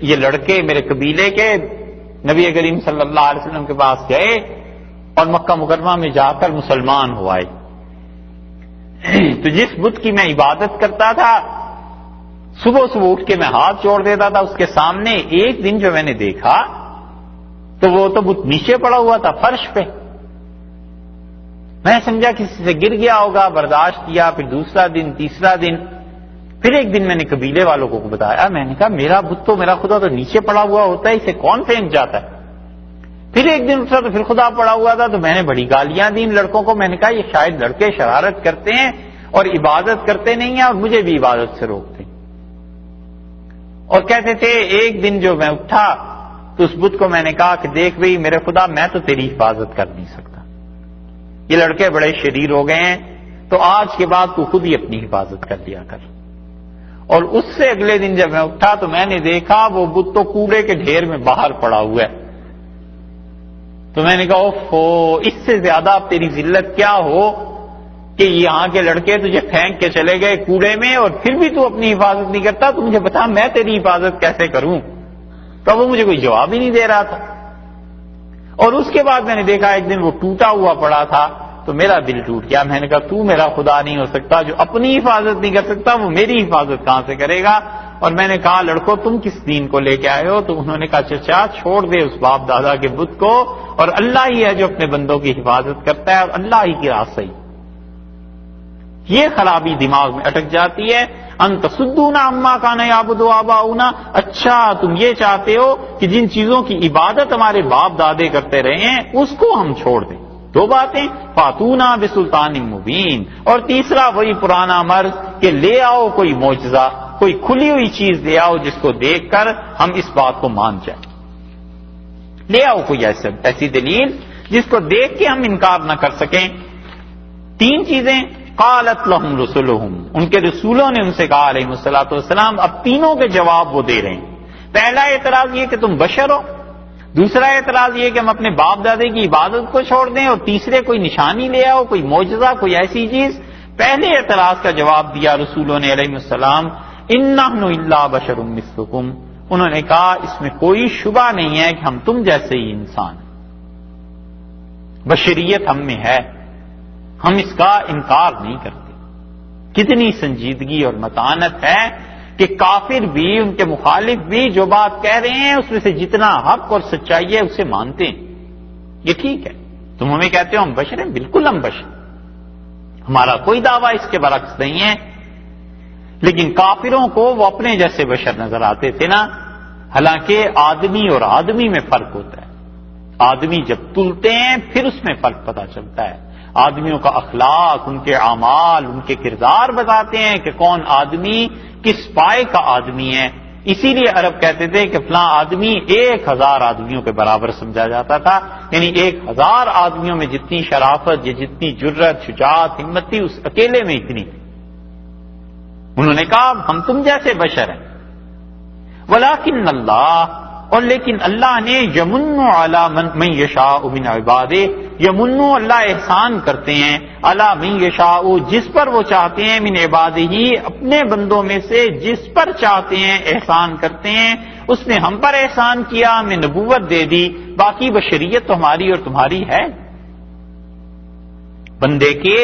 یہ لڑکے میرے قبیلے کے نبی کریم صلی اللہ علیہ وسلم کے پاس گئے اور مکہ مکرمہ میں جا کر مسلمان ہو آئے، تو جس بت کی میں عبادت کرتا تھا صبح صبح اٹھ کے میں ہاتھ جوڑ دیتا تھا اس کے سامنے، ایک دن جو میں نے دیکھا تو وہ تو بت نیچے پڑا ہوا تھا فرش پہ، میں سمجھا کسی سے گر گیا ہوگا، برداشت کیا، پھر دوسرا دن، تیسرا دن، پھر ایک دن میں نے قبیلے والوں کو بتایا، میں نے کہا میرا بت تو میرا خدا تو نیچے پڑا ہوا ہوتا ہے، اسے کون پھینک جاتا ہے؟ پھر ایک دن اٹھا تو پھر خدا پڑا ہوا تھا، تو میں نے بڑی گالیاں دی ان لڑکوں کو، میں نے کہا یہ شاید لڑکے شرارت کرتے ہیں اور عبادت کرتے نہیں ہیں اور مجھے بھی عبادت سے روکتے ہیں۔ اور کہتے تھے ایک دن جو میں اٹھا تو اس بت کو میں نے کہا کہ دیکھ بھئی میرے خدا میں تو تیری حفاظت کر نہیں سکتا، یہ لڑکے بڑے شریر ہو گئے ہیں، تو آج کے بعد تو خود ہی اپنی حفاظت کر لیا کر۔ اور اس سے اگلے دن جب میں اٹھا تو میں نے دیکھا وہ بت تو کوڑے کے ڈھیر میں باہر پڑا ہوا ہے، تو میں نے کہا اوفو، اس سے زیادہ اب تیری ذلت کیا ہو کہ یہاں کے لڑکے تجھے پھینک کے چلے گئے کوڑے میں اور پھر بھی تو اپنی حفاظت نہیں کرتا، تو مجھے بتا میں تیری حفاظت کیسے کروں؟ تو وہ مجھے کوئی جواب ہی نہیں دے رہا تھا۔ اور اس کے بعد میں نے دیکھا ایک دن وہ ٹوٹا ہوا پڑا تھا تو میرا دل ٹوٹ گیا، میں نے کہا تو میرا خدا نہیں ہو سکتا، جو اپنی حفاظت نہیں کر سکتا وہ میری حفاظت کہاں سے کرے گا؟ اور میں نے کہا لڑکوں تم کس دین کو لے کے آئے ہو؟ تو انہوں نے کہا چچا چھوڑ دے اس باپ دادا کے بت کو، اور اللہ ہی ہے جو اپنے بندوں کی حفاظت کرتا ہے اور اللہ ہی کی راہ صحیح۔ یہ خرابی دماغ میں اٹک جاتی ہے، ان تصدون عما کان یعبد آباؤنا، اچھا تم یہ چاہتے ہو کہ جن چیزوں کی عبادت ہمارے باپ دادے کرتے رہے ہیں اس کو ہم چھوڑ دیں۔ دو باتیں، فاتونا بسلطان مبین، اور تیسرا وہی پرانا مرض کہ لے آؤ کوئی معجزہ، کوئی کھلی ہوئی چیز لے آؤ جس کو دیکھ کر ہم اس بات کو مان جائیں، لے آؤ کوئی ایسی دلیل جس کو دیکھ کے ہم انکار نہ کر سکیں۔ تین چیزیں قالت لهم رسلهم، ان کے رسولوں نے ان سے کہا علیہ الصلوۃ والسلام، اب تینوں کے جواب وہ دے رہے ہیں۔ پہلا اعتراض یہ کہ تم بشر ہو، دوسرا اعتراض یہ کہ ہم اپنے باپ دادے کی عبادت کو چھوڑ دیں، اور تیسرے کوئی نشانی لے آؤ، کوئی معجزہ، کوئی ایسی چیز۔ پہلے اعتراض کا جواب دیا رسولوں نے علیہ السلام، ان نحن الا بشر مثلکم، انہوں نے کہا اس میں کوئی شبہ نہیں ہے کہ ہم تم جیسے ہی انسان ہیں، بشریت ہم میں ہے، ہم اس کا انکار نہیں کرتے۔ کتنی سنجیدگی اور متانت ہے کہ کافر بھی، ان کے مخالف بھی جو بات کہہ رہے ہیں اس میں سے جتنا حق اور سچائی ہے اسے مانتے ہیں۔ یہ ٹھیک ہے، تم ہمیں کہتے ہو ہم بشر ہیں، بالکل ہم بشر، ہمارا کوئی دعویٰ اس کے برعکس نہیں ہے، لیکن کافروں کو وہ اپنے جیسے بشر نظر آتے تھے نا، حالانکہ آدمی اور آدمی میں فرق ہوتا ہے۔ آدمی جب تلتے ہیں پھر اس میں فرق پتہ چلتا ہے، آدمیوں کا اخلاق، ان کے اعمال، ان کے کردار بتاتے ہیں کہ کون آدمی کس پائے کا آدمی ہے۔ اسی لیے عرب کہتے تھے کہ فلاں آدمی 1000 آدمیوں کے برابر سمجھا جاتا تھا، یعنی 1000 آدمیوں میں جتنی شرافت یا جتنی جرت، شجاعت، ہمت تھی اس اکیلے میں اتنی تھی۔ انہوں نے کہا ہم تم جیسے بشر ہیں، ولیکن اللہ، اور لیکن اللہ نے یمن علی من یشاء من عبادہ، یمن اللہ احسان کرتے ہیں علی من یشاء جس پر وہ چاہتے ہیں، من عبادہ اپنے بندوں میں سے جس پر چاہتے ہیں احسان کرتے ہیں۔ اس نے ہم پر احسان کیا، ہمیں نبوت دے دی، باقی بشریت تو ہماری اور تمہاری ہے۔ بندے کے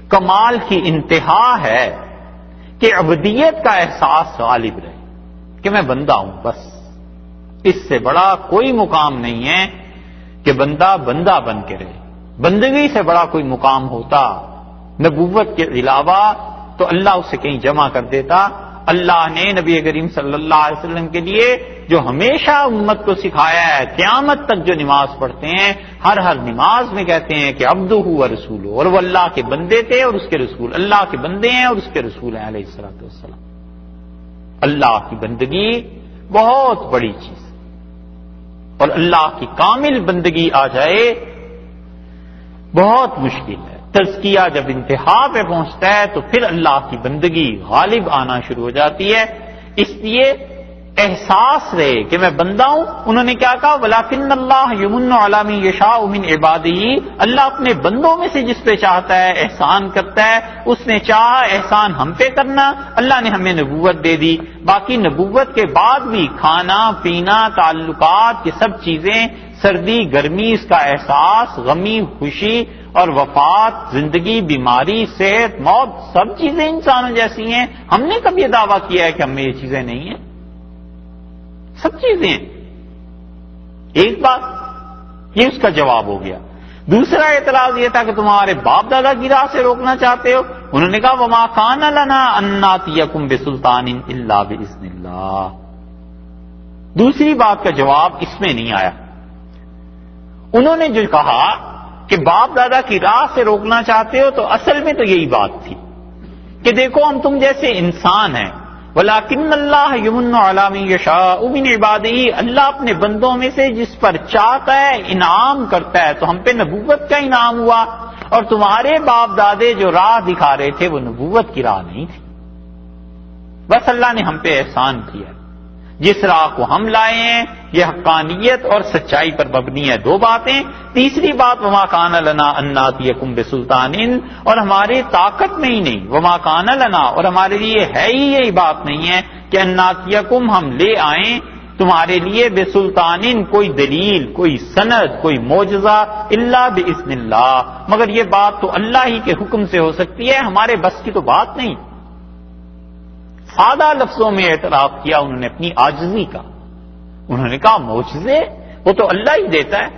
کمال کی انتہا ہے کہ عبودیت کا احساس غالب رہے کہ میں بندہ ہوں، بس اس سے بڑا کوئی مقام نہیں ہے کہ بندہ بندہ بن کے رہے۔ بندگی سے بڑا کوئی مقام ہوتا نبوت کے علاوہ تو اللہ اسے کہیں جمع کر دیتا۔ اللہ نے نبی کریم صلی اللہ علیہ وسلم کے لیے جو ہمیشہ امت کو سکھایا ہے، قیامت تک جو نماز پڑھتے ہیں ہر نماز میں کہتے ہیں کہ عبدہ و رسولہ، اور وہ اللہ کے بندے تھے اور اس کے رسول، اللہ کے بندے ہیں اور اس کے رسول ہیں علیہ الصلوۃ والسلام۔ اللہ کی بندگی بہت بڑی چیز، اور اللہ کی کامل بندگی آ جائے بہت مشکل ہے۔ تزکیہ جب انتہا پہ پہنچتا ہے تو پھر اللہ کی بندگی غالب آنا شروع ہو جاتی ہے۔ اس لیے احساس رہے کہ میں بندہ ہوں. انہوں نے کیا کہا؟ وَلَٰكِنَّ اللَّهَ يَمُنُّ عَلَىٰ مَن يَشَاءُ مِنْ عِبَادِهِ. اللہ اپنے بندوں میں سے جس پہ چاہتا ہے احسان کرتا ہے. اس نے چاہا احسان ہم پہ کرنا، اللہ نے ہمیں نبوت دے دی. باقی نبوت کے بعد بھی کھانا پینا، تعلقات، یہ سب چیزیں، سردی گرمی، اس کا احساس، غمی خوشی اور وفات، زندگی بیماری صحت موت، سب چیزیں انسانوں جیسی ہیں. ہم نے کب یہ دعویٰ کیا ہے کہ ہم میں یہ چیزیں نہیں ہیں؟ سب چیزیں. ایک بات یہ اس کا جواب ہو گیا. دوسرا اعتراض یہ تھا کہ تمہارے باپ دادا کی راہ سے روکنا چاہتے ہو. انہوں نے کہا وما کان لنا ان ناتیکم بسلطان الا باذن اللہ. دوسری بات کا جواب اس میں نہیں آیا. انہوں نے جو کہا کہ باپ دادا کی راہ سے روکنا چاہتے ہو تو اصل میں تو یہی بات تھی کہ دیکھو ہم تم جیسے انسان ہیں. وَلَٰكِنَّ اللَّهَ يَمُنُّ عَلَىٰ مَن يَشَاءُ مِنْ عِبَادِهِ. اللہ اپنے بندوں میں سے جس پر چاہتا ہے انعام کرتا ہے. تو ہم پہ نبوت کا انعام ہوا، اور تمہارے باپ دادے جو راہ دکھا رہے تھے وہ نبوت کی راہ نہیں تھی. بس اللہ نے ہم پہ احسان کیا. جس راہ کو ہم لائے ہیں یہ حقانیت اور سچائی پر مبنی ہے. دو باتیں. تیسری بات وما کان لنا ان ناتیکم بسلطان، اور ہماری طاقت میں ہی نہیں. وما کان لنا، اور ہمارے لیے ہے ہی یہی بات نہیں ہے کہ ان ناتیکم ہم لے آئیں تمہارے لیے بسلطان کوئی دلیل، کوئی سند، کوئی معجزہ، الا باذن اللہ، مگر یہ بات تو اللہ ہی کے حکم سے ہو سکتی ہے، ہمارے بس کی تو بات نہیں. سادہ لفظوں میں اعتراف کیا انہوں نے اپنی عاجزی کا. انہوں نے کہا معجزے وہ تو اللہ ہی دیتا ہے.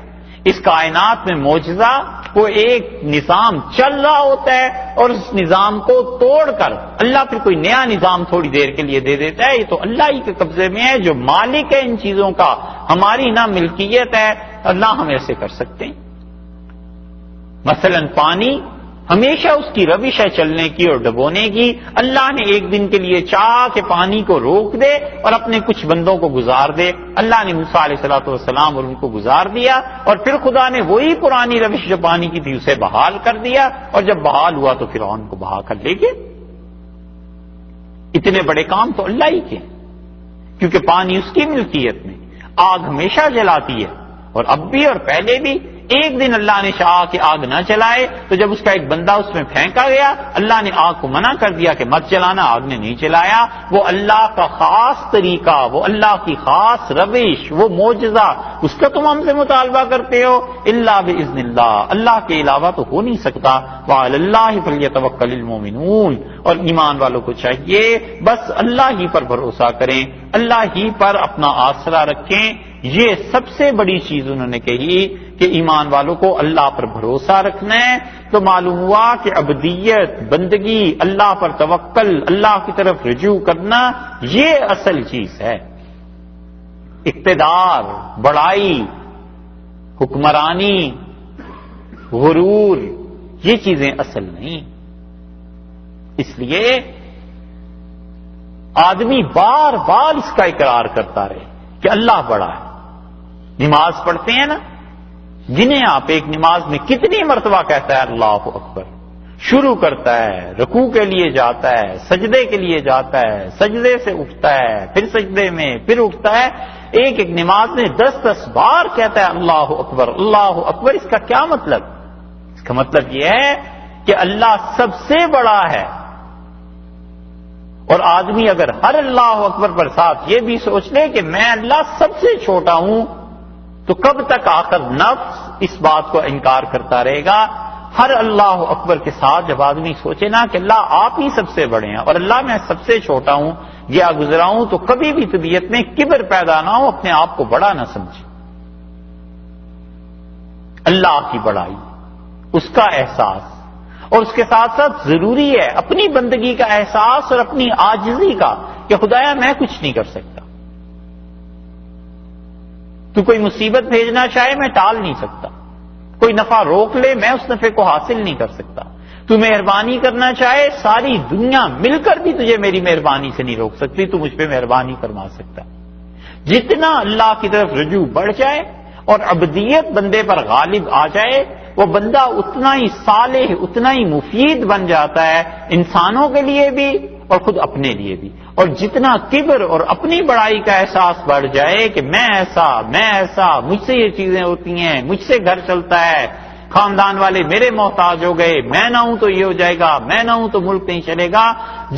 اس کائنات میں معجزہ وہ ایک نظام چل رہا ہوتا ہے اور اس نظام کو توڑ کر اللہ پھر کوئی نیا نظام تھوڑی دیر کے لیے دے دیتا ہے. یہ تو اللہ ہی کے قبضے میں ہے، جو مالک ہے ان چیزوں کا، ہماری نہ ملکیت ہے. اللہ ہم ایسے کر سکتے ہیں. مثلا پانی ہمیشہ اس کی روش ہے چلنے کی اور ڈبونے کی. اللہ نے ایک دن کے لیے چاہا کہ پانی کو روک دے اور اپنے کچھ بندوں کو گزار دے. اللہ نے موسیٰ علیہ السلام اور ان کو گزار دیا، اور پھر خدا نے وہی پرانی روش جو پانی کی تھی اسے بحال کر دیا، اور جب بحال ہوا تو فرعون کو بہا کر لے گئے. اتنے بڑے کام تو اللہ ہی کے، کیونکہ پانی اس کی ملکیت میں. آگ ہمیشہ جلاتی ہے، اور اب بھی اور پہلے بھی. ایک دن اللہ نے چاہا کہ آگ نہ چلائے، تو جب اس کا ایک بندہ اس میں پھینکا گیا اللہ نے آگ کو منع کر دیا کہ مت جلانا. آگ نے نہیں چلایا. وہ اللہ کا خاص طریقہ، وہ اللہ کی خاص روش، وہ معجزہ، اس کا تم ہم سے مطالبہ کرتے ہو. الا باذن اللہ، اللہ کے علاوہ تو ہو نہیں سکتا. وعلی اللہ فلیتوکل المؤمنون، اور ایمان والوں کو چاہیے بس اللہ ہی پر بھروسہ کریں، اللہ ہی پر اپنا آسرا رکھیں. یہ سب سے بڑی چیز انہوں نے کہی کہ ایمان والوں کو اللہ پر بھروسہ رکھنا ہے. تو معلوم ہوا کہ عبدیت، بندگی، اللہ پر توکل، اللہ کی طرف رجوع کرنا، یہ اصل چیز ہے. اقتدار، بڑائی، حکمرانی، غرور، یہ چیزیں اصل نہیں. اس لیے آدمی بار بار اس کا اقرار کرتا رہے کہ اللہ بڑا ہے. نماز پڑھتے ہیں نا، جنہیں آپ ایک نماز میں کتنی مرتبہ کہتا ہے اللہ اکبر. شروع کرتا ہے، رکوع کے لیے جاتا ہے، سجدے کے لیے جاتا ہے، سجدے سے اٹھتا ہے، پھر سجدے میں، پھر اٹھتا ہے. ایک ایک نماز میں 10 بار کہتا ہے اللہ اکبر اللہ اکبر. اس کا کیا مطلب؟ اس کا مطلب یہ ہے کہ اللہ سب سے بڑا ہے. اور آدمی اگر ہر اللہ اکبر پر ساتھ یہ بھی سوچ لے کہ میں اللہ سب سے چھوٹا ہوں، تو کب تک آخر نفس اس بات کو انکار کرتا رہے گا؟ ہر اللہ اکبر کے ساتھ جب آدمی سوچے نا کہ اللہ آپ ہی سب سے بڑے ہیں اور اللہ میں سب سے چھوٹا ہوں، گیا گزرا ہوں، تو کبھی بھی طبیعت میں کبر پیدا نہ ہو، اپنے آپ کو بڑا نہ سمجھے. اللہ کی بڑائی، اس کا احساس، اور اس کے ساتھ ساتھ ضروری ہے اپنی بندگی کا احساس اور اپنی عاجزی کا کہ خدایا میں کچھ نہیں کر سکتا. تو کوئی مصیبت بھیجنا چاہے میں ٹال نہیں سکتا. کوئی نفع روک لے میں اس نفع کو حاصل نہیں کر سکتا. تو مہربانی کرنا چاہے ساری دنیا مل کر بھی تجھے میری مہربانی سے نہیں روک سکتی. تو مجھ پہ مہربانی فرما سکتا. جتنا اللہ کی طرف رجوع بڑھ جائے اور عبدیت بندے پر غالب آ جائے، وہ بندہ اتنا ہی صالح، اتنا ہی مفید بن جاتا ہے، انسانوں کے لیے بھی اور خود اپنے لیے بھی. اور جتنا کبر اور اپنی بڑائی کا احساس بڑھ جائے کہ میں ایسا مجھ سے یہ چیزیں ہوتی ہیں، مجھ سے گھر چلتا ہے، خاندان والے میرے محتاج ہو گئے، میں نہ ہوں تو یہ ہو جائے گا، میں نہ ہوں تو ملک نہیں چلے گا،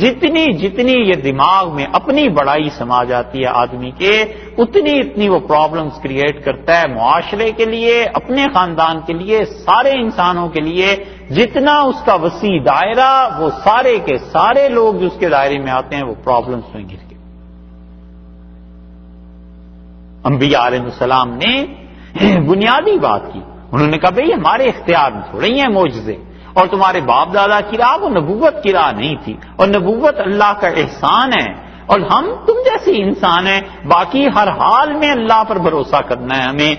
جتنی یہ دماغ میں اپنی بڑائی سما جاتی ہے آدمی کے، اتنی وہ پرابلمز کریٹ کرتا ہے معاشرے کے لیے، اپنے خاندان کے لیے، سارے انسانوں کے لیے۔ جتنا اس کا وسیع دائرہ، وہ سارے کے سارے لوگ جو اس کے دائرے میں آتے ہیں وہ پرابلمز میں گر گئے۔ انبیاء علیہ السلام نے بنیادی بات کی، انہوں نے کہا بھئی ہمارے اختیار میں تھوڑے ہی ہیں معجزے، اور تمہارے باپ دادا کی راہ وہ نبوت کی راہ نہیں تھی، اور نبوت اللہ کا احسان ہے، اور ہم تم جیسے انسان ہیں، باقی ہر حال میں اللہ پر بھروسہ کرنا ہے ہمیں۔